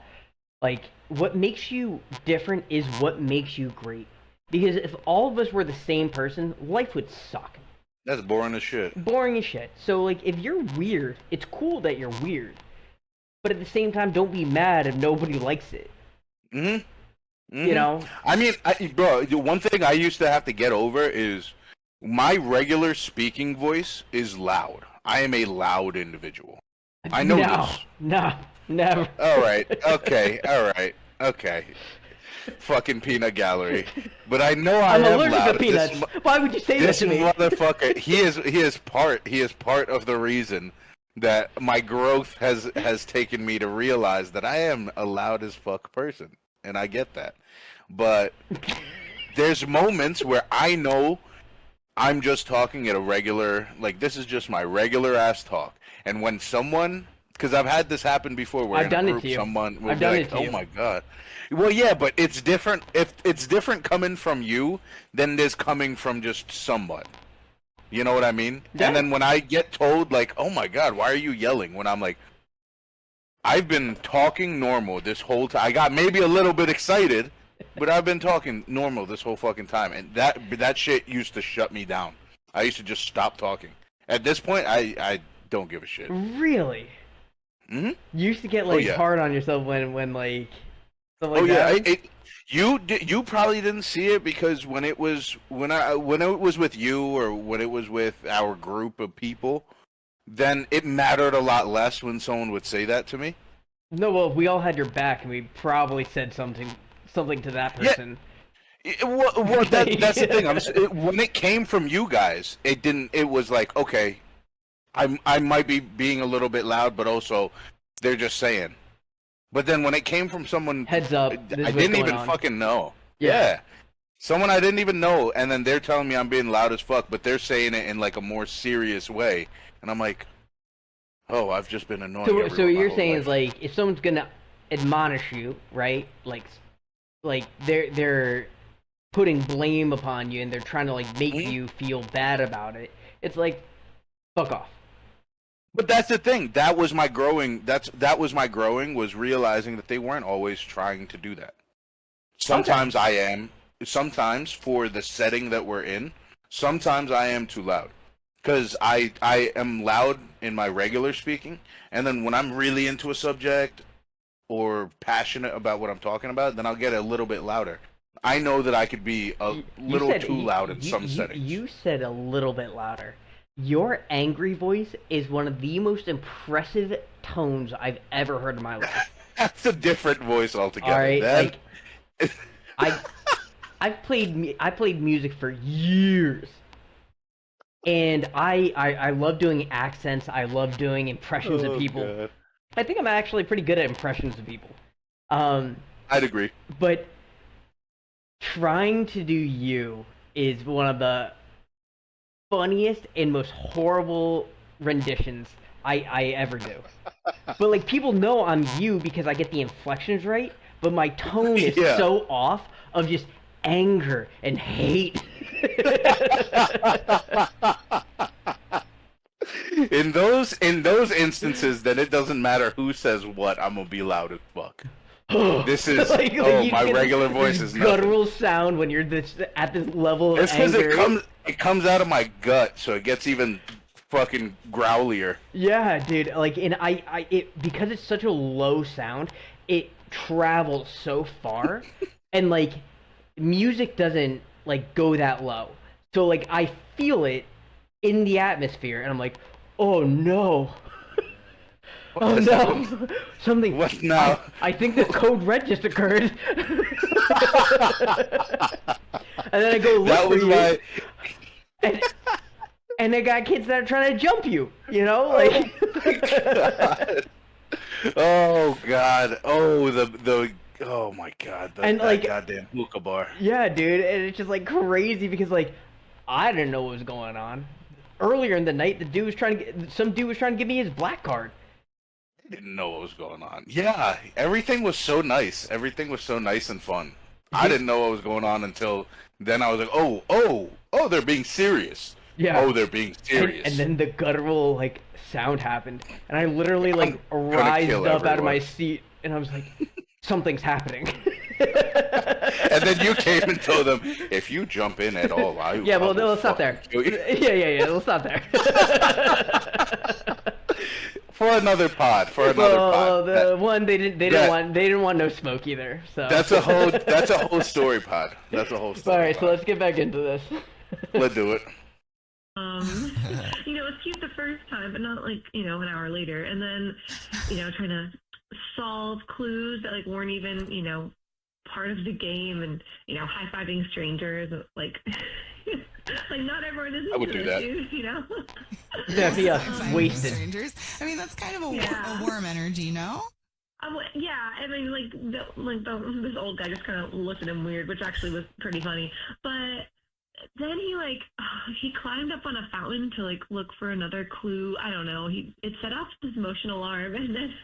[SPEAKER 1] what makes you different is what makes you great. Because if all of us were the same person, life would suck.
[SPEAKER 2] That's boring as shit.
[SPEAKER 1] Boring as shit. So like if you're weird, it's cool that you're weird. But at the same time, don't be mad if nobody likes it. You know?
[SPEAKER 2] I mean, bro, the one thing I used to have to get over is my regular speaking voice is loud. I am a loud individual. I know this.
[SPEAKER 1] No, never.
[SPEAKER 2] All right. Okay. Fucking peanut gallery. But I know I'm
[SPEAKER 1] allergic
[SPEAKER 2] loud.
[SPEAKER 1] to peanuts. Why would you say that to me?
[SPEAKER 2] This motherfucker, he is part of the reason that my growth has taken me to realize that I am a loud as fuck person, and I get that. But there's moments where I know I'm just talking at a regular, like this is just my regular ass talk, and when someone, because I've had this happen before, where
[SPEAKER 1] I've done it to you.
[SPEAKER 2] Someone will be like, "Oh my god." Well, yeah, but it's different. If it's different coming from you than it is coming from just someone. You know what I mean? Yeah. And then when I get told, like, "Oh my god, why are you yelling?" When I'm like, I've been talking normal this whole time. I got maybe a little bit excited, but I've been talking normal this whole fucking time, and that shit used to shut me down. I used to just stop talking. At this point, I don't give a shit.
[SPEAKER 1] Really?
[SPEAKER 2] Mm-hmm.
[SPEAKER 1] You used to get hard on yourself when like.
[SPEAKER 2] That? You probably didn't see it because when it was with you or when it was with our group of people, then it mattered a lot less when someone would say that to me.
[SPEAKER 1] No, well, we all had your back, and we probably said something to that person.
[SPEAKER 2] Yeah. Well, that's the thing. When it came from you guys, it didn't. It was like, okay, I might be being a little bit loud, but also they're just saying. But then when it came from someone,
[SPEAKER 1] heads up,
[SPEAKER 2] I didn't even fucking know. Yeah. Someone I didn't even know, and then they're telling me I'm being loud as fuck, but they're saying it in like a more serious way, and I'm like, oh, I've just been annoying.
[SPEAKER 1] So what you're saying is like, if someone's gonna admonish you, right? Like they're putting blame upon you, and they're trying to like make you feel bad about it. It's like, fuck off.
[SPEAKER 2] But that's the thing. That was my growing. Was realizing that they weren't always trying to do that. Sometimes I am. Sometimes for the setting that we're in. Sometimes I am too loud. Because I am loud in my regular speaking, and then when I'm really into a subject or passionate about what I'm talking about, then I'll get a little bit louder. I know that I could be a little too loud in some settings.
[SPEAKER 1] You said a little bit louder. Your angry voice is one of the most impressive tones I've ever heard in my life.
[SPEAKER 2] That's a different voice altogether.
[SPEAKER 1] All right, I played music for years, and I love doing accents. I love doing impressions of people. God. I think I'm actually pretty good at impressions of people.
[SPEAKER 2] I'd agree.
[SPEAKER 1] But trying to do you is one of the funniest and most horrible renditions I ever do. But like people know I'm you because I get the inflections right, but my tone is so off of just anger and hate.
[SPEAKER 2] In those instances, then it doesn't matter who says what. I'm gonna be loud as fuck. This is
[SPEAKER 1] you
[SPEAKER 2] my
[SPEAKER 1] get
[SPEAKER 2] regular
[SPEAKER 1] this
[SPEAKER 2] voice is nothing.
[SPEAKER 1] guttural sound when you're at this level of
[SPEAKER 2] It's because
[SPEAKER 1] anger.
[SPEAKER 2] it comes out of my gut, so it gets even fucking growlier.
[SPEAKER 1] Yeah, dude. Like, and because it's such a low sound, it travels so far, and like, music doesn't like go that low. So like, I feel it in the atmosphere, and I'm like, oh no. Oh no! Something.
[SPEAKER 2] What now?
[SPEAKER 1] I think the code red just occurred. And then I go look
[SPEAKER 2] That
[SPEAKER 1] for
[SPEAKER 2] was
[SPEAKER 1] you,
[SPEAKER 2] my.
[SPEAKER 1] and they got kids that are trying to jump you. You know, like.
[SPEAKER 2] Oh god! Oh the oh my god!
[SPEAKER 1] And,
[SPEAKER 2] That
[SPEAKER 1] like,
[SPEAKER 2] goddamn hookah bar.
[SPEAKER 1] Yeah, dude, and it's just like crazy because like I didn't know what was going on. Earlier in the night, some dude was trying to give me his black card.
[SPEAKER 2] I didn't know what was going on. Yeah, everything was so nice. Everything was so nice and fun. I didn't know what was going on until then. I was like, oh, they're being serious.
[SPEAKER 1] Yeah.
[SPEAKER 2] Oh, they're being serious.
[SPEAKER 1] And then the guttural like sound happened, and I literally like
[SPEAKER 2] gonna
[SPEAKER 1] rised
[SPEAKER 2] kill
[SPEAKER 1] up out of my
[SPEAKER 2] everyone.
[SPEAKER 1] seat, and I was like, something's happening.
[SPEAKER 2] And then you came and told them, if you jump in at all, I
[SPEAKER 1] Yeah, well,
[SPEAKER 2] I will
[SPEAKER 1] let's stop there.
[SPEAKER 2] fucking kill you."
[SPEAKER 1] Yeah, let's stop there.
[SPEAKER 2] For another pod.
[SPEAKER 1] Well, the
[SPEAKER 2] That-
[SPEAKER 1] one they didn't
[SPEAKER 2] that-
[SPEAKER 1] want no smoke either. So
[SPEAKER 2] That's a whole story pod. That's a whole story.
[SPEAKER 1] All right, so
[SPEAKER 2] pod.
[SPEAKER 1] let's get back into this.
[SPEAKER 2] Let's do it.
[SPEAKER 7] It was cute the first time, but not like, an hour later. And then, trying to solve clues that like weren't even, part of the game, and high-fiving strangers, like like not everyone is into
[SPEAKER 2] I would do
[SPEAKER 7] this,
[SPEAKER 2] that.
[SPEAKER 7] dude,
[SPEAKER 1] Yeah, be
[SPEAKER 5] Finding
[SPEAKER 1] wasted.
[SPEAKER 5] strangers. I mean, that's kind of a
[SPEAKER 7] Yeah.
[SPEAKER 5] warm energy, no?
[SPEAKER 7] Yeah, I mean, this old guy just kind of looked at him weird, which actually was pretty funny. But then he climbed up on a fountain to like look for another clue. I don't know. It set off this motion alarm, and then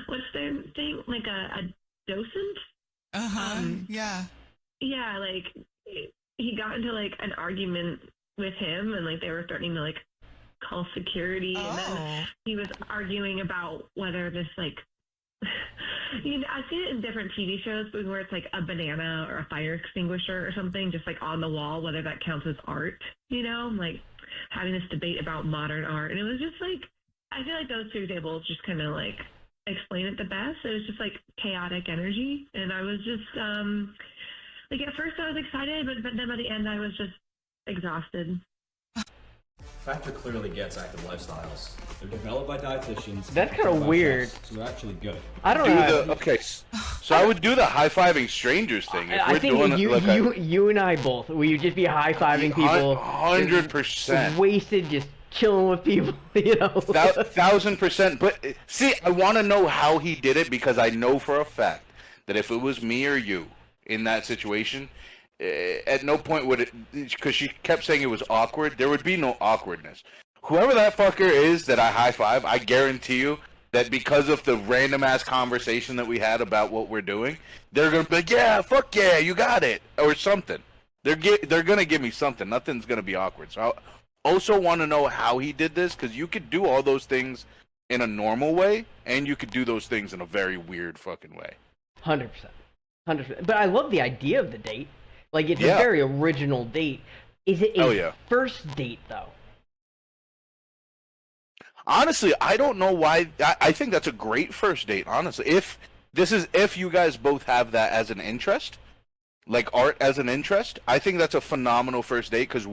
[SPEAKER 7] what's their thing? Like a docent?
[SPEAKER 5] Yeah.
[SPEAKER 7] Yeah, like he got into like an argument with him, and like they were threatening to like call security, and then he was arguing about whether this like I've seen it in different TV shows where it's like a banana or a fire extinguisher or something just like on the wall, whether that counts as art, like having this debate about modern art. And it was just like, I feel like those two examples just kind of like explain it the best. It was just like chaotic energy. And I was just, like at first I was excited, but then by the end I was just exhausted.
[SPEAKER 8] Factor clearly gets active lifestyles. They're developed by dietitians.
[SPEAKER 1] That's kinda weird.
[SPEAKER 8] So they're actually good.
[SPEAKER 1] I don't know.
[SPEAKER 2] So I would do the high-fiving strangers thing. If
[SPEAKER 1] I
[SPEAKER 2] we're
[SPEAKER 1] think
[SPEAKER 2] doing
[SPEAKER 1] you and I both. We would just be high-fiving people.
[SPEAKER 2] 100%.
[SPEAKER 1] Wasted, just chilling with people,
[SPEAKER 2] 1,000%. But see, I want to know how he did it, because I know for a fact that if it was me or you in that situation, at no point would it, because she kept saying it was awkward, there would be no awkwardness. Whoever that fucker is that I high five, I guarantee you that because of the random ass conversation that we had about what we're doing, they're gonna be like, yeah, fuck yeah, you got it, or something. They're gonna give me something. Nothing's gonna be awkward. So I also want to know how he did this, because you could do all those things in a normal way, and you could do those things in a very weird fucking way.
[SPEAKER 1] 100%. But I love the idea of the date. Like, it's a very original date. Is it a first date, though?
[SPEAKER 2] Honestly, I don't know why. I think that's a great first date, honestly. If you guys both have that as an interest, like art as an interest, I think that's a phenomenal first date, because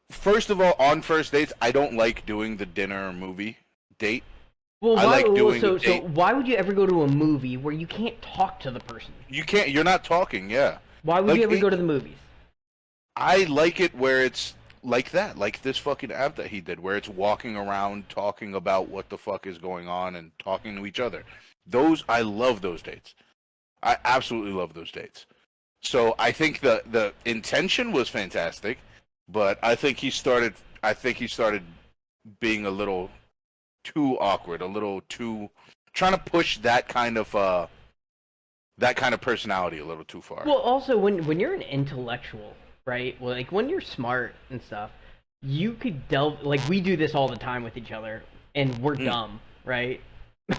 [SPEAKER 2] first of all, on first dates, I don't like doing the dinner or movie date.
[SPEAKER 1] Well,
[SPEAKER 2] so
[SPEAKER 1] why would you ever go to a movie where you can't talk to the person?
[SPEAKER 2] You're not talking, yeah.
[SPEAKER 1] Why would you ever go to the movies?
[SPEAKER 2] I like it where it's like that, like this fucking app that he did, where it's walking around talking about what the fuck is going on and talking to each other. I love those dates. I absolutely love those dates. So I think the intention was fantastic, but I think he started being a little too awkward, a little too trying to push that kind of personality a little too far.
[SPEAKER 1] Well, also when you're an intellectual, right? Well, like when you're smart and stuff, you could delve, like, we do this all the time with each other, and we're dumb, right?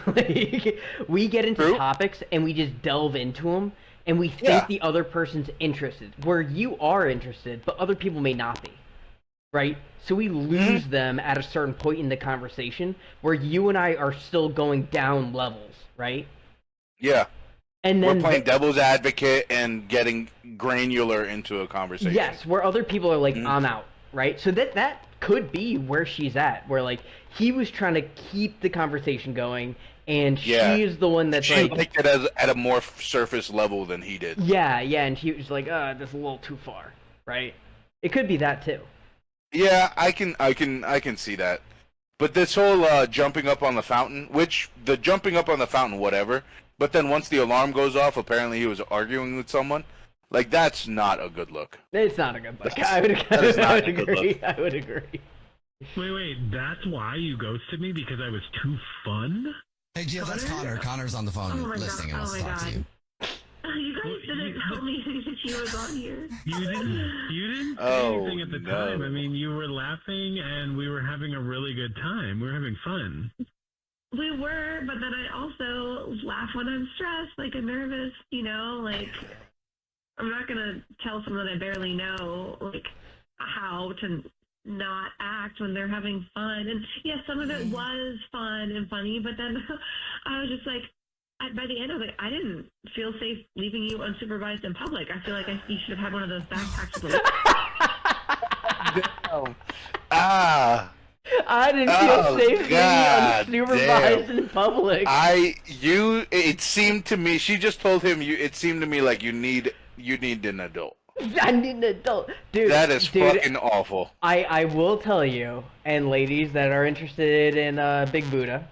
[SPEAKER 1] Like, we get into topics and we just delve into them, and we think the other person's interested, where you are interested, but other people may not be, right? So we lose them at a certain point in the conversation where you and I are still going down levels, right?
[SPEAKER 2] Yeah.
[SPEAKER 1] And then
[SPEAKER 2] we're playing devil's advocate and getting granular into a conversation.
[SPEAKER 1] Yes, where other people are like, I'm out, right? So that could be where she's at, where like he was trying to keep the conversation going, and she is the one that's
[SPEAKER 2] she
[SPEAKER 1] like
[SPEAKER 2] liked it at a more surface level than he did.
[SPEAKER 1] Yeah, and he was like, this is a little too far, right? It could be that too.
[SPEAKER 2] Yeah, I can see that. But this whole jumping up on the fountain, which the jumping up on the fountain, whatever. But then once the alarm goes off, apparently he was arguing with someone. Like, that's not a good look.
[SPEAKER 1] It's not a good look. I would agree. I would agree.
[SPEAKER 4] Wait, that's why you ghosted me? Because I was too fun?
[SPEAKER 3] Hey, Jill, that's Connor. Connor's on the phone listening and wants to talk to you.
[SPEAKER 7] You guys didn't tell me that she was on here.
[SPEAKER 4] You didn't say anything at the time. I mean, you were laughing and we were having a really good time. We were having fun.
[SPEAKER 7] We were, but then I also laugh when I'm stressed, like I'm nervous, you know, like I'm not gonna tell someone I barely know, like, how to not act when they're having fun. And yes, some of it was fun and funny, but then I was just like, by the end, I was like, I didn't feel safe leaving you unsupervised in public. I feel like you should have had one of those backpacks with
[SPEAKER 1] I didn't feel safe leaving unsupervised in public.
[SPEAKER 2] It seemed to me, she just told him, it seemed to me like you need an adult.
[SPEAKER 1] I need an adult. Dude,
[SPEAKER 2] that is fucking awful.
[SPEAKER 1] I will tell you, and ladies that are interested in Big Buddha,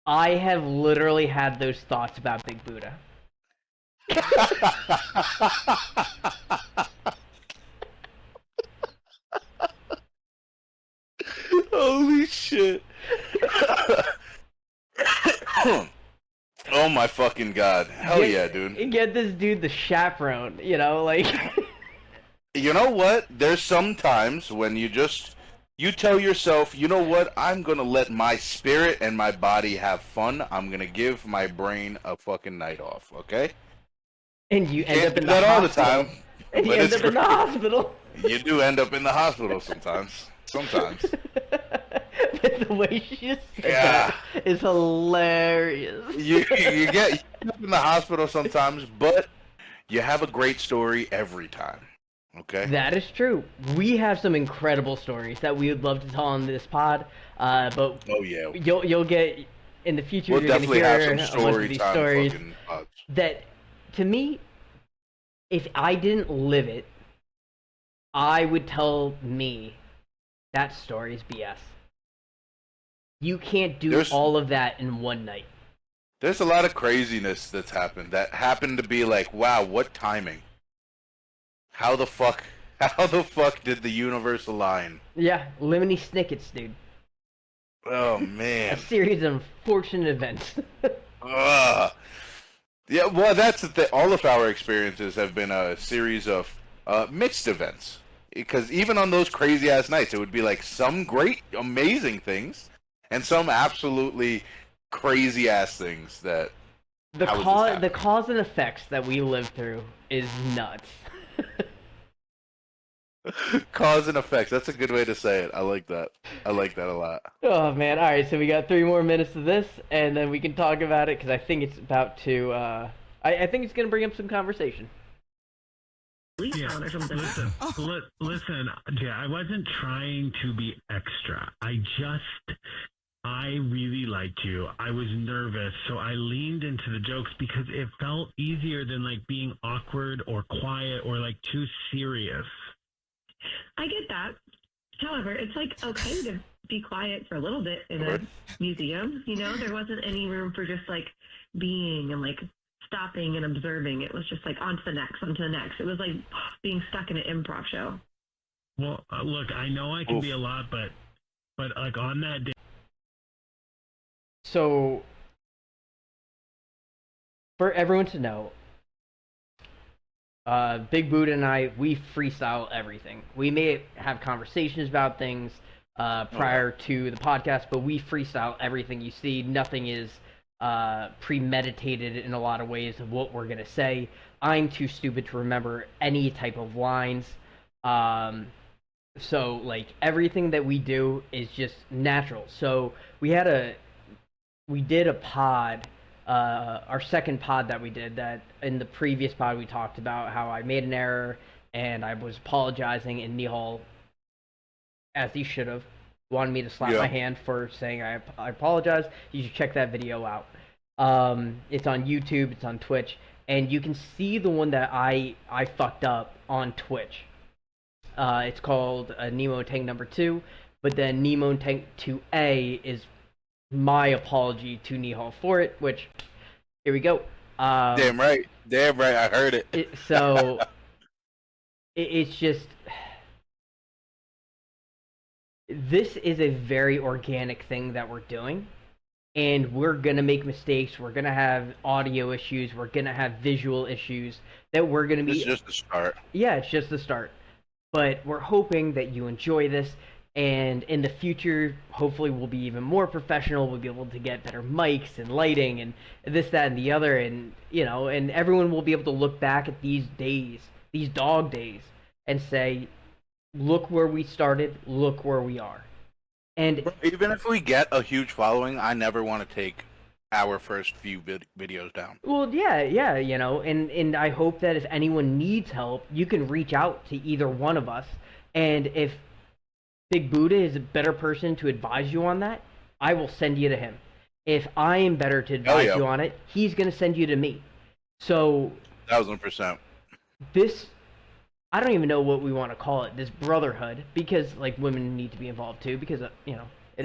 [SPEAKER 1] I have literally had those thoughts about Big Buddha.
[SPEAKER 2] Holy shit. Oh my fucking god. Hell yeah, dude.
[SPEAKER 1] Get this dude the chaperone, you know, like...
[SPEAKER 2] You know what? There's some times when you tell yourself, you know what? I'm gonna let my spirit and my body have fun. I'm gonna give my brain a fucking night off, okay?
[SPEAKER 1] And you end up in
[SPEAKER 2] the hospital. All the time.
[SPEAKER 1] And you end up in the hospital.
[SPEAKER 2] You do end up in the hospital sometimes. Sometimes.
[SPEAKER 1] But the way she just said that is hilarious.
[SPEAKER 2] You get in the hospital sometimes, but you have a great story every time. Okay.
[SPEAKER 1] That is true. We have some incredible stories that we would love to tell on this pod. But you'll get in the future.
[SPEAKER 2] We'll
[SPEAKER 1] you're
[SPEAKER 2] definitely
[SPEAKER 1] gonna hear
[SPEAKER 2] have some stories
[SPEAKER 1] that, to me, if I didn't live it, I would tell me that story is BS. You can't do all of that in one night.
[SPEAKER 2] There's a lot of craziness that's happened. That happened to be like, wow, what timing? How the fuck did the universe align?
[SPEAKER 1] Yeah, Lemony Snickets, dude.
[SPEAKER 2] Oh, man.
[SPEAKER 1] A series of unfortunate events.
[SPEAKER 2] Yeah, well, that's the thing. All of our experiences have been a series of mixed events. Because even on those crazy-ass nights, it would be like some great, amazing things, and some absolutely crazy-ass things that...
[SPEAKER 1] The cause and effects that we live through is nuts.
[SPEAKER 2] Cause and effects. That's a good way to say it. I like that. I like that a lot.
[SPEAKER 1] Oh, man. All right, so we got 3 more minutes of this, and then we can talk about it, because I think it's about to... I think it's going to bring up some conversation.
[SPEAKER 4] Yeah, listen, I wasn't trying to be extra. I really liked you. I was nervous, so I leaned into the jokes because it felt easier than like being awkward or quiet or like too serious.
[SPEAKER 7] I get that. However, it's like okay to be quiet for a little bit in a museum. You know, there wasn't any room for just like being and like stopping and observing. It was just like on to the next. It was like being stuck in an improv show.
[SPEAKER 4] Well, look, I know I can be a lot, but like on that day.
[SPEAKER 1] So, for everyone to know, Big Buddha and I, we freestyle everything. We may have conversations about things prior to the podcast, but we freestyle everything you see. Nothing is premeditated in a lot of ways of what we're gonna say. I'm too stupid to remember any type of lines. So like everything that we do is just natural. So we did a pod, our second pod that we did. That in the previous pod we talked about how I made an error and I was apologizing, and Nihal, as he should have, wanted me to slap my hand for saying I apologize. You should check that video out. It's on YouTube, it's on Twitch, and you can see the one that I fucked up on Twitch. It's called NimonTank number 2, but then NimonTank 2A is my apology to Nihal for it, which, here we go.
[SPEAKER 2] Damn right, I heard it.
[SPEAKER 1] It's just, this is a very organic thing that we're doing, and we're gonna make mistakes, we're gonna have audio issues, we're gonna have visual issues, that we're gonna be...
[SPEAKER 2] It's just the start.
[SPEAKER 1] Yeah, it's just the start. But we're hoping that you enjoy this, and in the future, hopefully we'll be even more professional. We'll be able to get better mics and lighting and this, that, and the other, and and everyone will be able to look back at these days, these dog days, and say, look where we started, look where we are. And
[SPEAKER 2] even if we get a huge following, I never want to take our first few videos down.
[SPEAKER 1] Well, yeah, and I hope that if anyone needs help, you can reach out to either one of us, and if Big Buddha is a better person to advise you on that, I will send you to him. If I am better to advise you on it, he's going to send you to me. So
[SPEAKER 2] 1000%.
[SPEAKER 1] This, I don't even know what we want to call it, this brotherhood, because like women need to be involved too, because it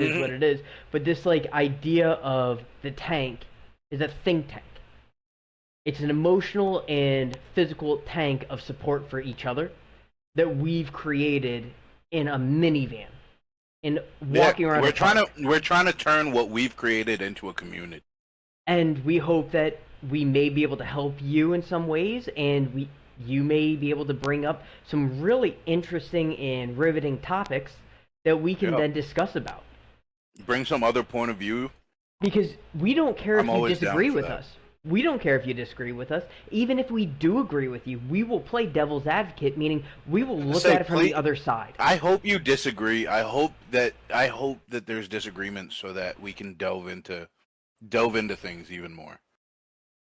[SPEAKER 1] is what it is. But this like idea of the tank is a think tank. It's an emotional and physical tank of support for each other that we've created in a minivan. And walking around.
[SPEAKER 2] We're trying to turn what we've created into a community.
[SPEAKER 1] And we hope that we may be able to help you in some ways, and you may be able to bring up some really interesting and riveting topics that we can then discuss about.
[SPEAKER 2] Bring some other point of view.
[SPEAKER 1] Because we don't care if you disagree with us. We don't care if you disagree with us. Even if we do agree with you, we will play devil's advocate, meaning we will look at it from the other side.
[SPEAKER 2] I hope you disagree. I hope that there's disagreement so that we can delve into things even more.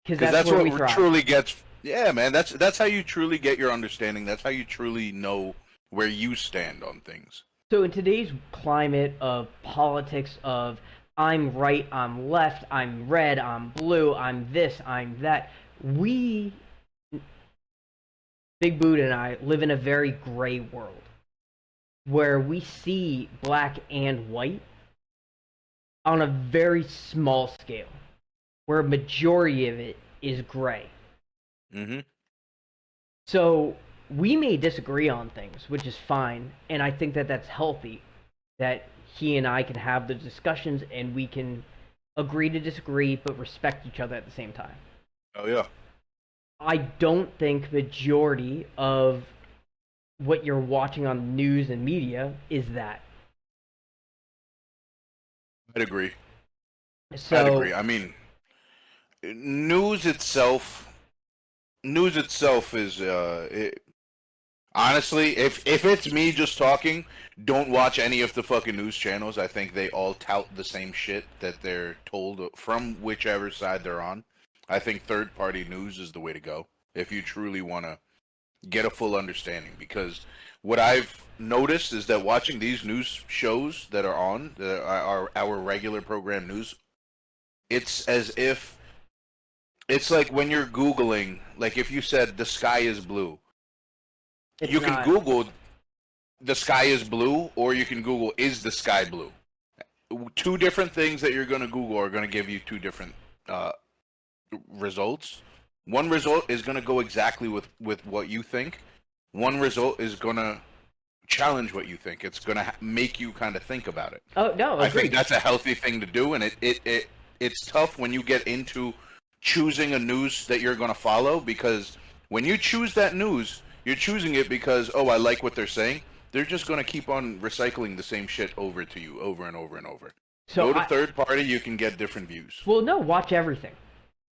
[SPEAKER 2] Because that's what truly gets. Yeah, man. That's how you truly get your understanding. That's how you truly know where you stand on things.
[SPEAKER 1] So in today's climate of politics of I'm right, I'm left, I'm red, I'm blue, I'm this, I'm that, we, Big Buddha and I, live in a very gray world where we see black and white on a very small scale, where a majority of it is gray.
[SPEAKER 2] Mm-hmm.
[SPEAKER 1] So we may disagree on things, which is fine, and I think that that's healthy, that he and I can have the discussions and we can agree to disagree but respect each other at the same time.
[SPEAKER 2] Oh yeah.
[SPEAKER 1] I don't think majority of what you're watching on news and media is that.
[SPEAKER 2] I'd agree.
[SPEAKER 1] So,
[SPEAKER 2] I mean, news itself is honestly, if it's me just talking, don't watch any of the fucking news channels. I think they all tout the same shit that they're told from whichever side they're on. I think third-party news is the way to go if you truly want to get a full understanding. Because what I've noticed is that watching these news shows that are on, that are our regular program news, it's as if it's like when you're Googling, like if you said the sky is blue, you can Google the sky is blue, or you can Google is the sky blue. Two different things that you're going to Google are going to give you two different results. One result is going to go exactly with what you think. One result is going to challenge what you think. It's going to make you kind of think about it.
[SPEAKER 1] Oh no,
[SPEAKER 2] I think that's a healthy thing to do, and it's tough when you get into choosing a news that you're going to follow, because When you choose that news, you're choosing it because, oh, I like what they're saying. They're just going to keep on recycling the same shit over to you, over and over and over.
[SPEAKER 1] So
[SPEAKER 2] Go to third party, you can get different views.
[SPEAKER 1] Well, no, watch everything.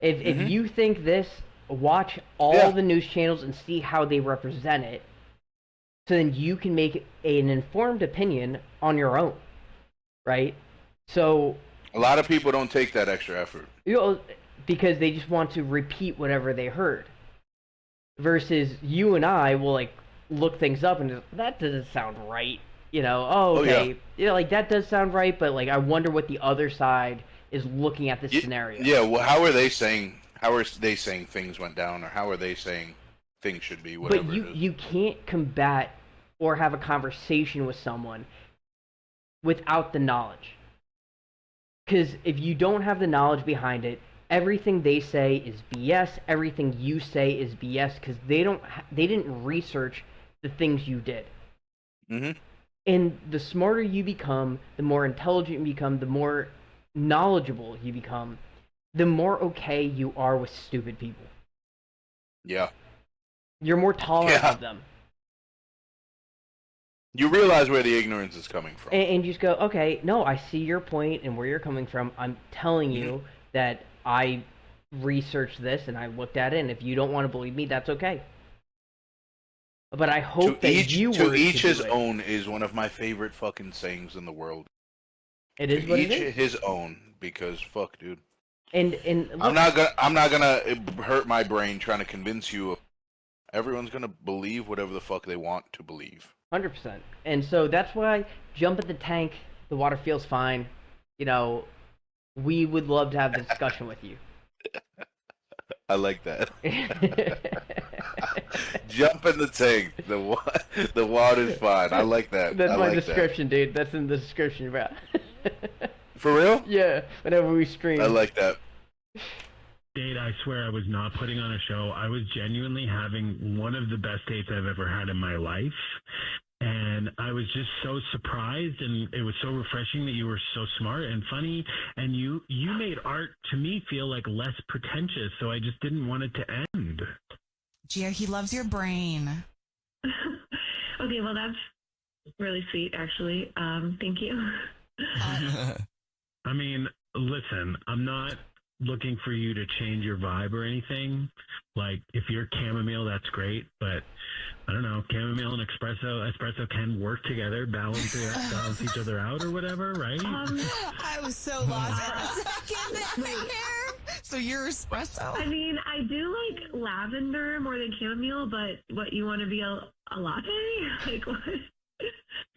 [SPEAKER 1] If you think this, watch all the news channels and see how they represent it. So then you can make an informed opinion on your own, right? So
[SPEAKER 2] a lot of people don't take that extra effort.
[SPEAKER 1] Because they just want to repeat whatever they heard. Versus you and I will like look things up and just, that doesn't sound right. Okay. Like that does sound right, but like I wonder what the other side is looking at this scenario.
[SPEAKER 2] Yeah, well, how are they saying things went down, or how are they saying things should be, whatever.
[SPEAKER 1] But you can't combat or have a conversation with someone without the knowledge. Because if you don't have the knowledge behind it, everything they say is BS. Everything you say is BS because they didn't research the things you did.
[SPEAKER 2] Mm-hmm.
[SPEAKER 1] And the smarter you become, the more intelligent you become, the more knowledgeable you become, the more okay you are with stupid people.
[SPEAKER 2] Yeah.
[SPEAKER 1] You're more tolerant of them.
[SPEAKER 2] You realize where the ignorance is coming from.
[SPEAKER 1] And you just go, okay, no, I see your point and where you're coming from. I'm telling you that I researched this and I looked at it, and if you don't want to believe me, that's okay. But I hope that you were
[SPEAKER 2] to each his own is one of my favorite fucking sayings in the world.
[SPEAKER 1] It is what it is.
[SPEAKER 2] Each his own, because fuck, dude.
[SPEAKER 1] And look,
[SPEAKER 2] I'm not gonna hurt my brain trying to convince you. Everyone's gonna believe whatever the fuck they want to believe.
[SPEAKER 1] 100%. And so that's why jump at the tank. The water feels fine. We would love to have the discussion with you.
[SPEAKER 2] I like that. Jump in the tank. The water's fine. I like that.
[SPEAKER 1] That's my description, dude. That's in the description, bro.
[SPEAKER 2] For real?
[SPEAKER 1] Yeah. Whenever we stream.
[SPEAKER 2] I like that.
[SPEAKER 4] Date, I swear I was not putting on a show. I was genuinely having one of the best dates I've ever had in my life. And I was just so surprised, and it was so refreshing that you were so smart and funny, and you made art to me feel like less pretentious, so I just didn't want it to end.
[SPEAKER 5] Gia, he loves your brain.
[SPEAKER 7] Okay, well, that's really sweet, actually. Thank you.
[SPEAKER 4] I mean, listen, I'm not looking for you to change your vibe or anything. Like, if you're chamomile, that's great, but I don't know, chamomile and espresso can work together, balance each other out or whatever, right?
[SPEAKER 5] I was so lost for a second there. So you're espresso?
[SPEAKER 7] I mean, I do like lavender more than chamomile, but what, you want to be a latte? Like, what?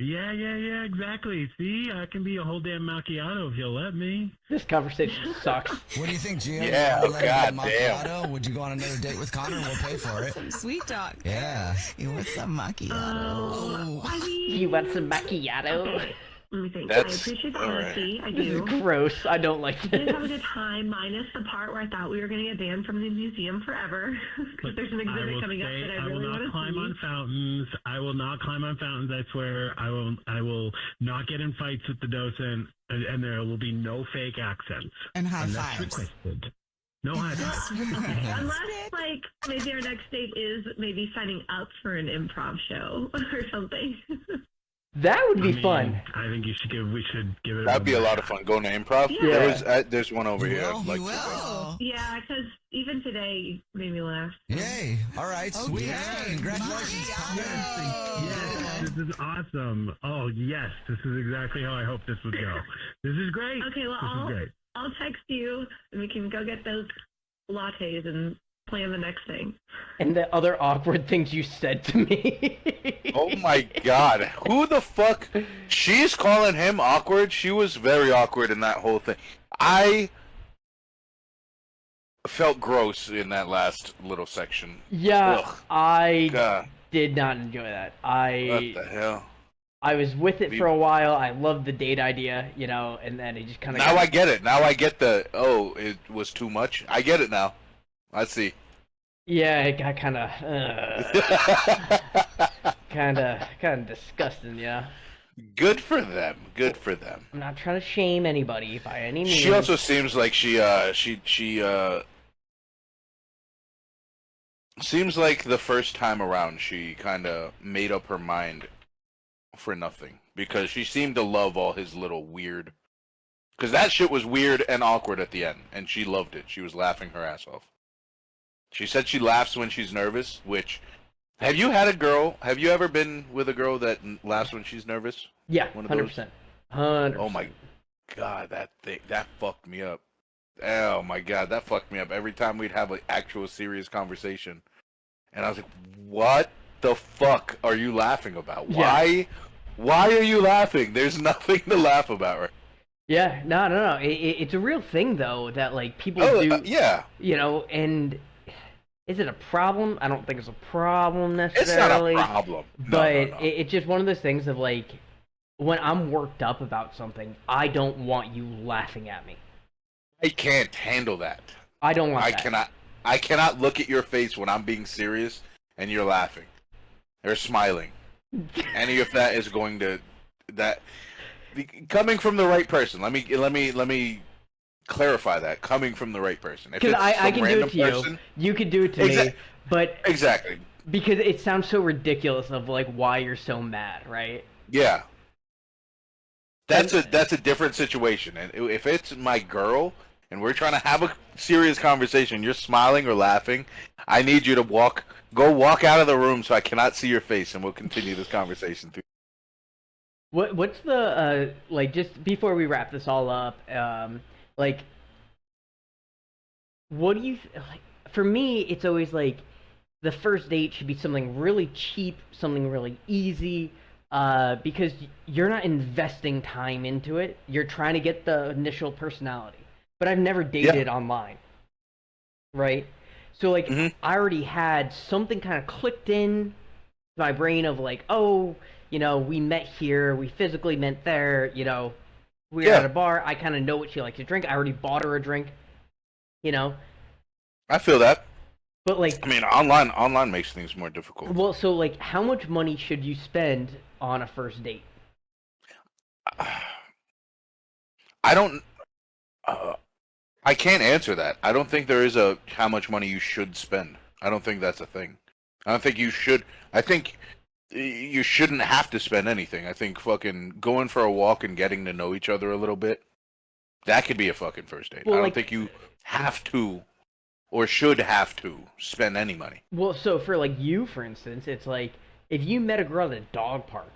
[SPEAKER 4] Yeah, exactly. See, I can be a whole damn macchiato if you'll let me.
[SPEAKER 1] This conversation sucks.
[SPEAKER 3] What do you think, Gia?
[SPEAKER 2] Yeah, god
[SPEAKER 3] damn. Would you go on another date with Connor? We'll pay for it.
[SPEAKER 5] Some sweet talk.
[SPEAKER 3] Yeah.
[SPEAKER 5] You want some macchiato?
[SPEAKER 7] I mean,
[SPEAKER 1] You want some macchiato?
[SPEAKER 7] okay. Let me think.
[SPEAKER 2] That's-
[SPEAKER 7] I appreciate the
[SPEAKER 2] all right.
[SPEAKER 7] honesty. I
[SPEAKER 1] This is
[SPEAKER 7] do.
[SPEAKER 1] gross. I don't like
[SPEAKER 7] I did have a
[SPEAKER 1] this.
[SPEAKER 7] good time, minus the part where I thought we were going to get banned from the museum forever. Because there's an exhibit coming up that I really
[SPEAKER 4] will
[SPEAKER 7] want
[SPEAKER 4] not
[SPEAKER 7] to
[SPEAKER 4] climb
[SPEAKER 7] see.
[SPEAKER 4] on fountains. I will not climb on fountains. I swear. I will not get in fights with the docent, and there will be no fake accents.
[SPEAKER 5] And high
[SPEAKER 4] Unless
[SPEAKER 5] fives.
[SPEAKER 4] requested. No high fives.
[SPEAKER 7] Okay, unless, like, maybe our next date is maybe signing up for an improv show or something.
[SPEAKER 1] That would be
[SPEAKER 4] I mean,
[SPEAKER 1] fun.
[SPEAKER 4] I think we should give it.
[SPEAKER 2] That'd be a lot of fun. Going to improv.
[SPEAKER 7] Yeah.
[SPEAKER 2] There's one over here.
[SPEAKER 3] Will?
[SPEAKER 2] I'd like
[SPEAKER 3] You
[SPEAKER 2] to go.
[SPEAKER 3] will.
[SPEAKER 7] Yeah, because even today made me laugh.
[SPEAKER 3] Yay. All right. Sweet.
[SPEAKER 5] Okay.
[SPEAKER 3] Congratulations, Connor.
[SPEAKER 4] Yes, this is awesome. Oh, yes, this is exactly how I hoped this would go. This is great.
[SPEAKER 7] Okay, well,
[SPEAKER 4] This is great.
[SPEAKER 7] I'll text you and we can go get those lattes and plan the next thing.
[SPEAKER 1] And the other awkward things you said to me.
[SPEAKER 2] Oh my god. Who the fuck? She's calling him awkward. She was very awkward in that whole thing. I felt gross in that last little section.
[SPEAKER 1] Yeah,
[SPEAKER 2] Ugh.
[SPEAKER 1] I
[SPEAKER 2] God,
[SPEAKER 1] did not enjoy that.
[SPEAKER 2] what the hell?
[SPEAKER 1] I was with it for a while. I loved the date idea, and then it just kind of.
[SPEAKER 2] Now I get it. Now I get it was too much. I get it now. I see.
[SPEAKER 1] Yeah, it got kind of disgusting. Yeah.
[SPEAKER 2] Good for them. Good for them.
[SPEAKER 1] I'm not trying to shame anybody by any means.
[SPEAKER 2] She also seems like she Seems like the first time around, she kind of made up her mind for nothing because she seemed to love all his little weird. Because that shit was weird and awkward at the end, and she loved it. She was laughing her ass off. She said she laughs when she's nervous, which... Have you had a girl... Have you ever been with a girl that laughs when she's nervous?
[SPEAKER 1] Yeah,
[SPEAKER 2] One of
[SPEAKER 1] 100%.
[SPEAKER 2] those?
[SPEAKER 1] 100%.
[SPEAKER 2] Oh my god, that fucked me up. Oh my god, that fucked me up. Every time we'd have an actual serious conversation. And I was like, what the fuck are you laughing about?
[SPEAKER 1] Yeah.
[SPEAKER 2] Why are you laughing? There's nothing to laugh about right.
[SPEAKER 1] Yeah, no. It's a real thing though that like people do.
[SPEAKER 2] Yeah.
[SPEAKER 1] You know, and is it a problem? I don't think it's a problem necessarily.
[SPEAKER 2] It's not a problem.
[SPEAKER 1] But
[SPEAKER 2] No.
[SPEAKER 1] it's just one of those things of like, when I'm worked up about something, I don't want you laughing at me.
[SPEAKER 2] I can't handle that.
[SPEAKER 1] I don't want that.
[SPEAKER 2] I cannot look at your face when I'm being serious and you're laughing or smiling. Any of that is going to coming from the right person. Let me clarify that. Coming from the right person.
[SPEAKER 1] Because I can do it to you. You could do it to me. But
[SPEAKER 2] exactly.
[SPEAKER 1] Because it sounds so ridiculous of like why you're so mad, right?
[SPEAKER 2] Yeah. That's a different situation. And if it's my girl and we're trying to have a serious conversation, you're smiling or laughing, I need you to go walk out of the room so I cannot see your face, and we'll continue this conversation through.
[SPEAKER 1] What's the like, just before we wrap this all up, like, what do you like? For me, it's always like the first date should be something really cheap, something really easy, because you're not investing time into it. You're trying to get the initial personality. But I've never dated online, right? So like, I already had something kind of clicked in my brain of like, oh, you know, we met here, we physically met there, you know, we were at a bar, I kind of know what she likes to drink, I already bought her a drink, you know?
[SPEAKER 2] I feel that.
[SPEAKER 1] But like...
[SPEAKER 2] I mean, online makes things more difficult.
[SPEAKER 1] Well, so like, how much money should you spend on a first date?
[SPEAKER 2] I don't... I can't answer that. I don't think there is a how much money you should spend. I don't think that's a thing. I don't think you should... I think... You shouldn't have to spend anything. I think fucking going for a walk and getting to know each other a little bit, that could be a fucking first date.
[SPEAKER 1] Well,
[SPEAKER 2] I don't think you have to or should have to spend any money.
[SPEAKER 1] Well, so for like you, for instance, it's like if you met a girl at a dog park.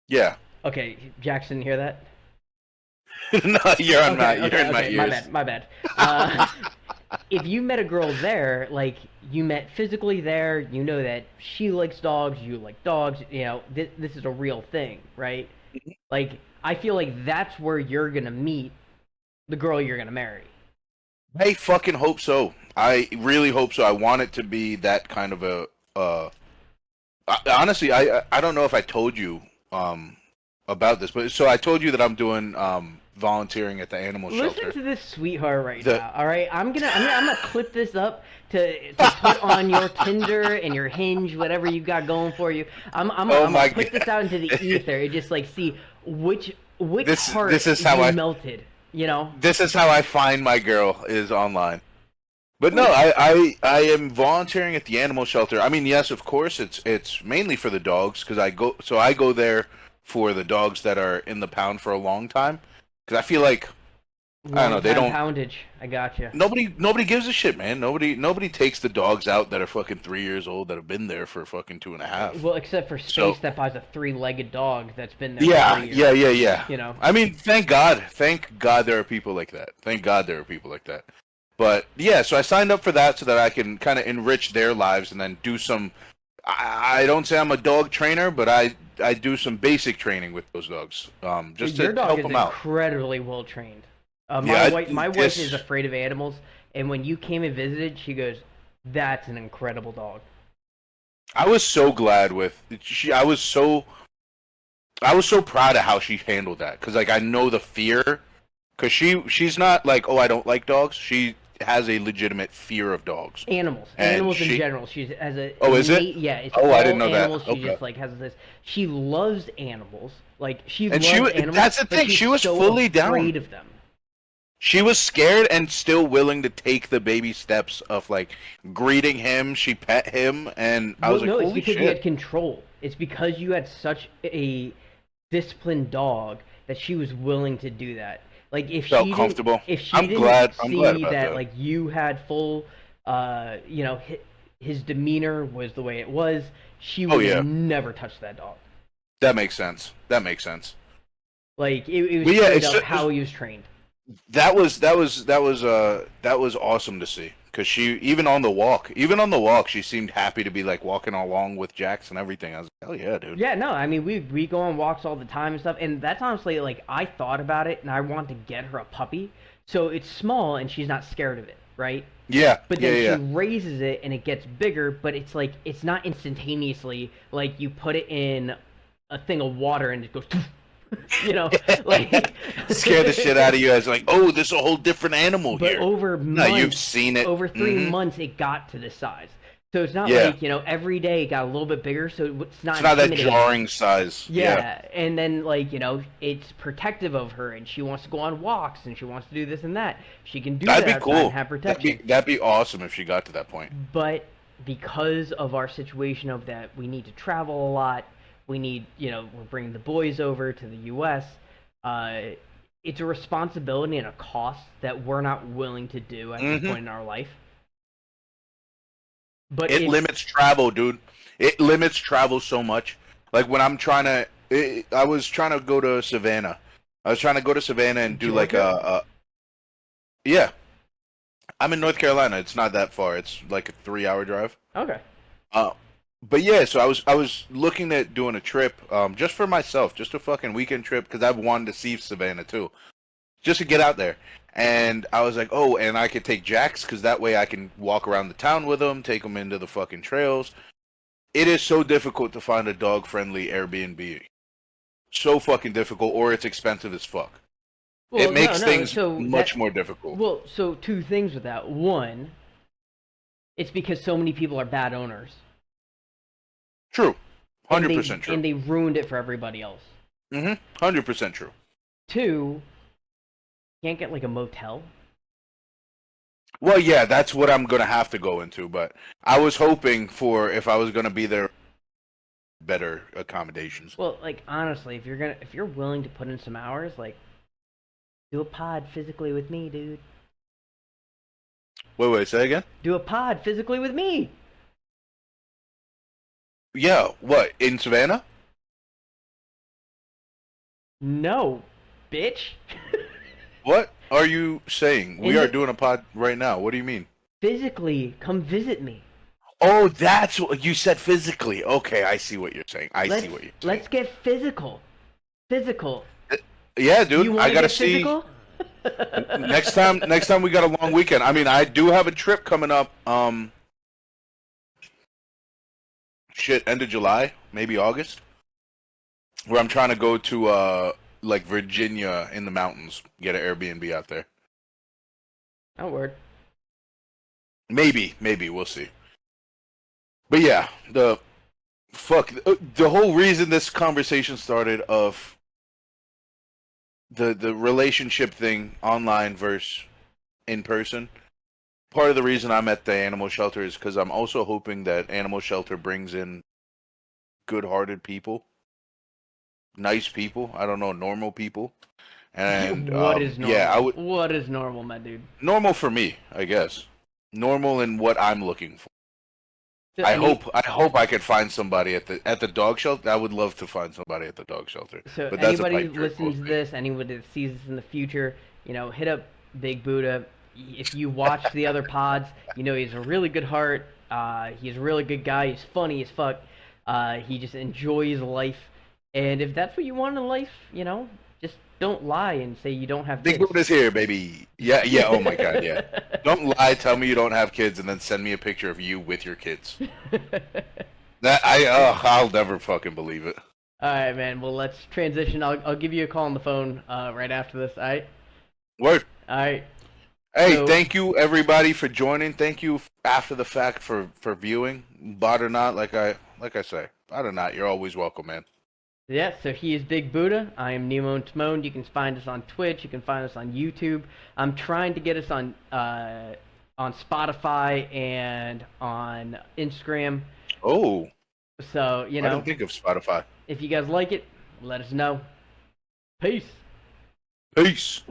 [SPEAKER 2] Yeah.
[SPEAKER 1] Okay, Jackson, hear that?
[SPEAKER 2] No, you're in my ears.
[SPEAKER 1] My bad. If you met a girl there, like, you met physically there, you know that she likes dogs, you like dogs, you know, this is a real thing, right? Like, I feel like that's where you're gonna meet the girl you're gonna marry.
[SPEAKER 2] I fucking hope so. I really hope so. I want it to be that kind of a... honestly, I don't know if I told you about this, but so I told you that I'm doing... volunteering at the animal shelter.
[SPEAKER 1] Listen to this sweetheart right now. All right, I'm gonna clip this up to put on your Tinder and your Hinge, whatever you got going for you. I'm gonna put this out into the ether and just like see which part you melted. You know.
[SPEAKER 2] This is how I find my girl is online. But no, I am volunteering at the animal shelter. I mean, yes, of course, it's mainly for the dogs because I go there for the dogs that are in the pound for a long time. Because I feel like, I don't know, they don't...
[SPEAKER 1] Poundage. I gotcha.
[SPEAKER 2] Nobody gives a shit, man. Nobody takes the dogs out that are fucking 3 years old that have been there for fucking 2.5.
[SPEAKER 1] Well, except for Space that buys a 3-legged dog that's been there
[SPEAKER 2] for
[SPEAKER 1] 3 years.
[SPEAKER 2] Yeah.
[SPEAKER 1] You know?
[SPEAKER 2] I mean, thank God there are people like that. Thank God there are people like that. But, yeah, so I signed up for that so that I can kind of enrich their lives and then do some... I don't say I'm a dog trainer, but I do some basic training with those dogs, just to help them out.
[SPEAKER 1] Your dog is incredibly well trained. My wife is afraid of animals, and when you came and visited, she goes, "That's an incredible dog."
[SPEAKER 2] I was so glad I was so proud of how she handled that, because like I know the fear, because she's not like, oh, I don't like dogs. She has a legitimate fear of dogs.
[SPEAKER 1] Animals in general. She has a...
[SPEAKER 2] Oh, is it?
[SPEAKER 1] Yeah. It's
[SPEAKER 2] I didn't know
[SPEAKER 1] animals.
[SPEAKER 2] that.
[SPEAKER 1] She just like has this... She loves animals. Like,
[SPEAKER 2] animals. That's the thing. She was fully down.
[SPEAKER 1] Afraid of them.
[SPEAKER 2] She was scared and still willing to take the baby steps of like greeting him. She pet him, and I was
[SPEAKER 1] Well,
[SPEAKER 2] like,
[SPEAKER 1] no, it's
[SPEAKER 2] "Holy
[SPEAKER 1] because you had
[SPEAKER 2] shit!"
[SPEAKER 1] control. It's because you had such a disciplined dog that she was willing to do that. Like
[SPEAKER 2] Felt comfortable.
[SPEAKER 1] if she
[SPEAKER 2] I'm
[SPEAKER 1] didn't
[SPEAKER 2] glad. I'm glad
[SPEAKER 1] see
[SPEAKER 2] about
[SPEAKER 1] that
[SPEAKER 2] that.
[SPEAKER 1] like you had full, you know, his demeanor was the way it was, she
[SPEAKER 2] Oh
[SPEAKER 1] would have
[SPEAKER 2] yeah,
[SPEAKER 1] never touched that dog.
[SPEAKER 2] that makes sense. That makes sense.
[SPEAKER 1] Like it was
[SPEAKER 2] But yeah,
[SPEAKER 1] straight up how he was trained.
[SPEAKER 2] that was awesome to see. Cause she even on the walk, she seemed happy to be like walking along with Jax and everything. I was like, hell yeah, dude.
[SPEAKER 1] Yeah, no, I mean we go on walks all the time and stuff, and that's honestly like I thought about it, and I want to get her a puppy, so it's small and she's not scared of it, right?
[SPEAKER 2] Yeah,
[SPEAKER 1] But
[SPEAKER 2] yeah,
[SPEAKER 1] then
[SPEAKER 2] yeah.
[SPEAKER 1] she raises it and it gets bigger, but it's like it's not instantaneously like you put it in a thing of water and it goes, you know, like
[SPEAKER 2] Scare the shit out of you as like, oh, this is a whole different animal
[SPEAKER 1] But
[SPEAKER 2] here.
[SPEAKER 1] over
[SPEAKER 2] No,
[SPEAKER 1] months,
[SPEAKER 2] you've seen it.
[SPEAKER 1] over 3
[SPEAKER 2] Mhm.
[SPEAKER 1] months, it got to this size. So it's not
[SPEAKER 2] Yeah.
[SPEAKER 1] like, you know, every day it got a little bit bigger, so it's not
[SPEAKER 2] It's not that
[SPEAKER 1] intimidating.
[SPEAKER 2] jarring size.
[SPEAKER 1] Yeah, and then like, you know, it's protective of her, and she wants to go on walks, and she wants to do this and that. She can do
[SPEAKER 2] That'd
[SPEAKER 1] that
[SPEAKER 2] be
[SPEAKER 1] outside
[SPEAKER 2] cool.
[SPEAKER 1] and have protection.
[SPEAKER 2] That'd be awesome if she got to that point.
[SPEAKER 1] But because of our situation of that, we need to travel a lot. We need, you know, we're bringing the boys over to the U.S. It's a responsibility and a cost that we're not willing to do at this point in our life. But
[SPEAKER 2] It limits travel, dude. It limits travel so much. Like when I'm trying to, I was trying to go to Savannah. I was trying to go to Savannah and do like yeah. I'm in North Carolina. It's not that far. It's like a 3-hour drive.
[SPEAKER 1] Okay.
[SPEAKER 2] But yeah, so I was looking at doing a trip, just for myself, just a fucking weekend trip, because I've wanted to see Savannah too, just to get out there. And I was like, oh, and I could take Jax, because that way I can walk around the town with him, take him into the fucking trails. It is so difficult to find a dog-friendly Airbnb. So fucking difficult, or it's expensive as fuck.
[SPEAKER 1] Well,
[SPEAKER 2] It makes
[SPEAKER 1] no,
[SPEAKER 2] things
[SPEAKER 1] so
[SPEAKER 2] much
[SPEAKER 1] that-
[SPEAKER 2] more difficult.
[SPEAKER 1] Well, so two things with that. One, it's because so many people are bad owners.
[SPEAKER 2] True.
[SPEAKER 1] And they-
[SPEAKER 2] 100% true.
[SPEAKER 1] And they ruined it for everybody else.
[SPEAKER 2] 100% true.
[SPEAKER 1] Two, can't get like a motel.
[SPEAKER 2] Well, yeah, that's what I'm gonna have to go into. But I was hoping for, if I was gonna be there, better accommodations.
[SPEAKER 1] Well, like honestly, if you're willing to put in some hours, like do a pod physically with me, dude.
[SPEAKER 2] Wait, say again?
[SPEAKER 1] Do a pod physically with me.
[SPEAKER 2] Yeah, what, in Savannah?
[SPEAKER 1] No, bitch.
[SPEAKER 2] What are you saying? We
[SPEAKER 1] In
[SPEAKER 2] are
[SPEAKER 1] the-
[SPEAKER 2] doing a pod right now. What do you mean?
[SPEAKER 1] Physically, come visit me.
[SPEAKER 2] Oh, that's what you said, physically. Okay, I see what you're saying. I see what you're saying.
[SPEAKER 1] Let's get physical. Physical.
[SPEAKER 2] Yeah, dude,
[SPEAKER 1] You
[SPEAKER 2] I
[SPEAKER 1] want to
[SPEAKER 2] gotta
[SPEAKER 1] get
[SPEAKER 2] see.
[SPEAKER 1] physical?
[SPEAKER 2] Next time we got a long weekend. I mean, I do have a trip coming up. End of July, maybe August, where I'm trying to go to like Virginia in the mountains, get an Airbnb out there.
[SPEAKER 1] Oh, word.
[SPEAKER 2] Maybe we'll see. But yeah, the whole reason this conversation started of the relationship thing online versus in person. Part of the reason I'm at the animal shelter is because I'm also hoping that animal shelter brings in good-hearted people, nice people. I don't know, normal people. And
[SPEAKER 1] What is normal?
[SPEAKER 2] yeah, I would
[SPEAKER 1] What is normal, my dude?
[SPEAKER 2] normal for me, I guess. Normal in what I'm looking for.
[SPEAKER 1] So
[SPEAKER 2] I hope I could find somebody at the dog shelter. I would love to find somebody at the dog shelter.
[SPEAKER 1] So
[SPEAKER 2] But that's a
[SPEAKER 1] anybody
[SPEAKER 2] pipe
[SPEAKER 1] who
[SPEAKER 2] dream
[SPEAKER 1] listens to
[SPEAKER 2] mostly.
[SPEAKER 1] this, anybody that sees this in the future, you know, hit up Big Buddha. If you watch the other pods, you know he's a really good heart. He's a really good guy. He's funny as fuck. He just enjoys life. And if that's what you want in life, you know, just don't lie and say you don't have
[SPEAKER 2] Big
[SPEAKER 1] kids.
[SPEAKER 2] Buddha's here, baby. Yeah, oh my god, yeah. Don't lie, tell me you don't have kids, and then send me a picture of you with your kids. I'll never fucking believe it.
[SPEAKER 1] All right, man. Well, let's transition. I'll give you a call on the phone right after this. All right.
[SPEAKER 2] Word.
[SPEAKER 1] All right.
[SPEAKER 2] Hey,
[SPEAKER 1] So-
[SPEAKER 2] thank you everybody for joining. Thank you after the fact for viewing. Bot or not, like I say, bot or not, you're always welcome, man.
[SPEAKER 1] Yeah, so he is Big Buddha. I am NimonTank. You can find us on Twitch. You can find us on YouTube. I'm trying to get us on Spotify and on Instagram.
[SPEAKER 2] Oh,
[SPEAKER 1] So, you
[SPEAKER 2] I
[SPEAKER 1] know,
[SPEAKER 2] didn't think of Spotify.
[SPEAKER 1] if you guys like it, let us know. Peace.
[SPEAKER 2] Peace.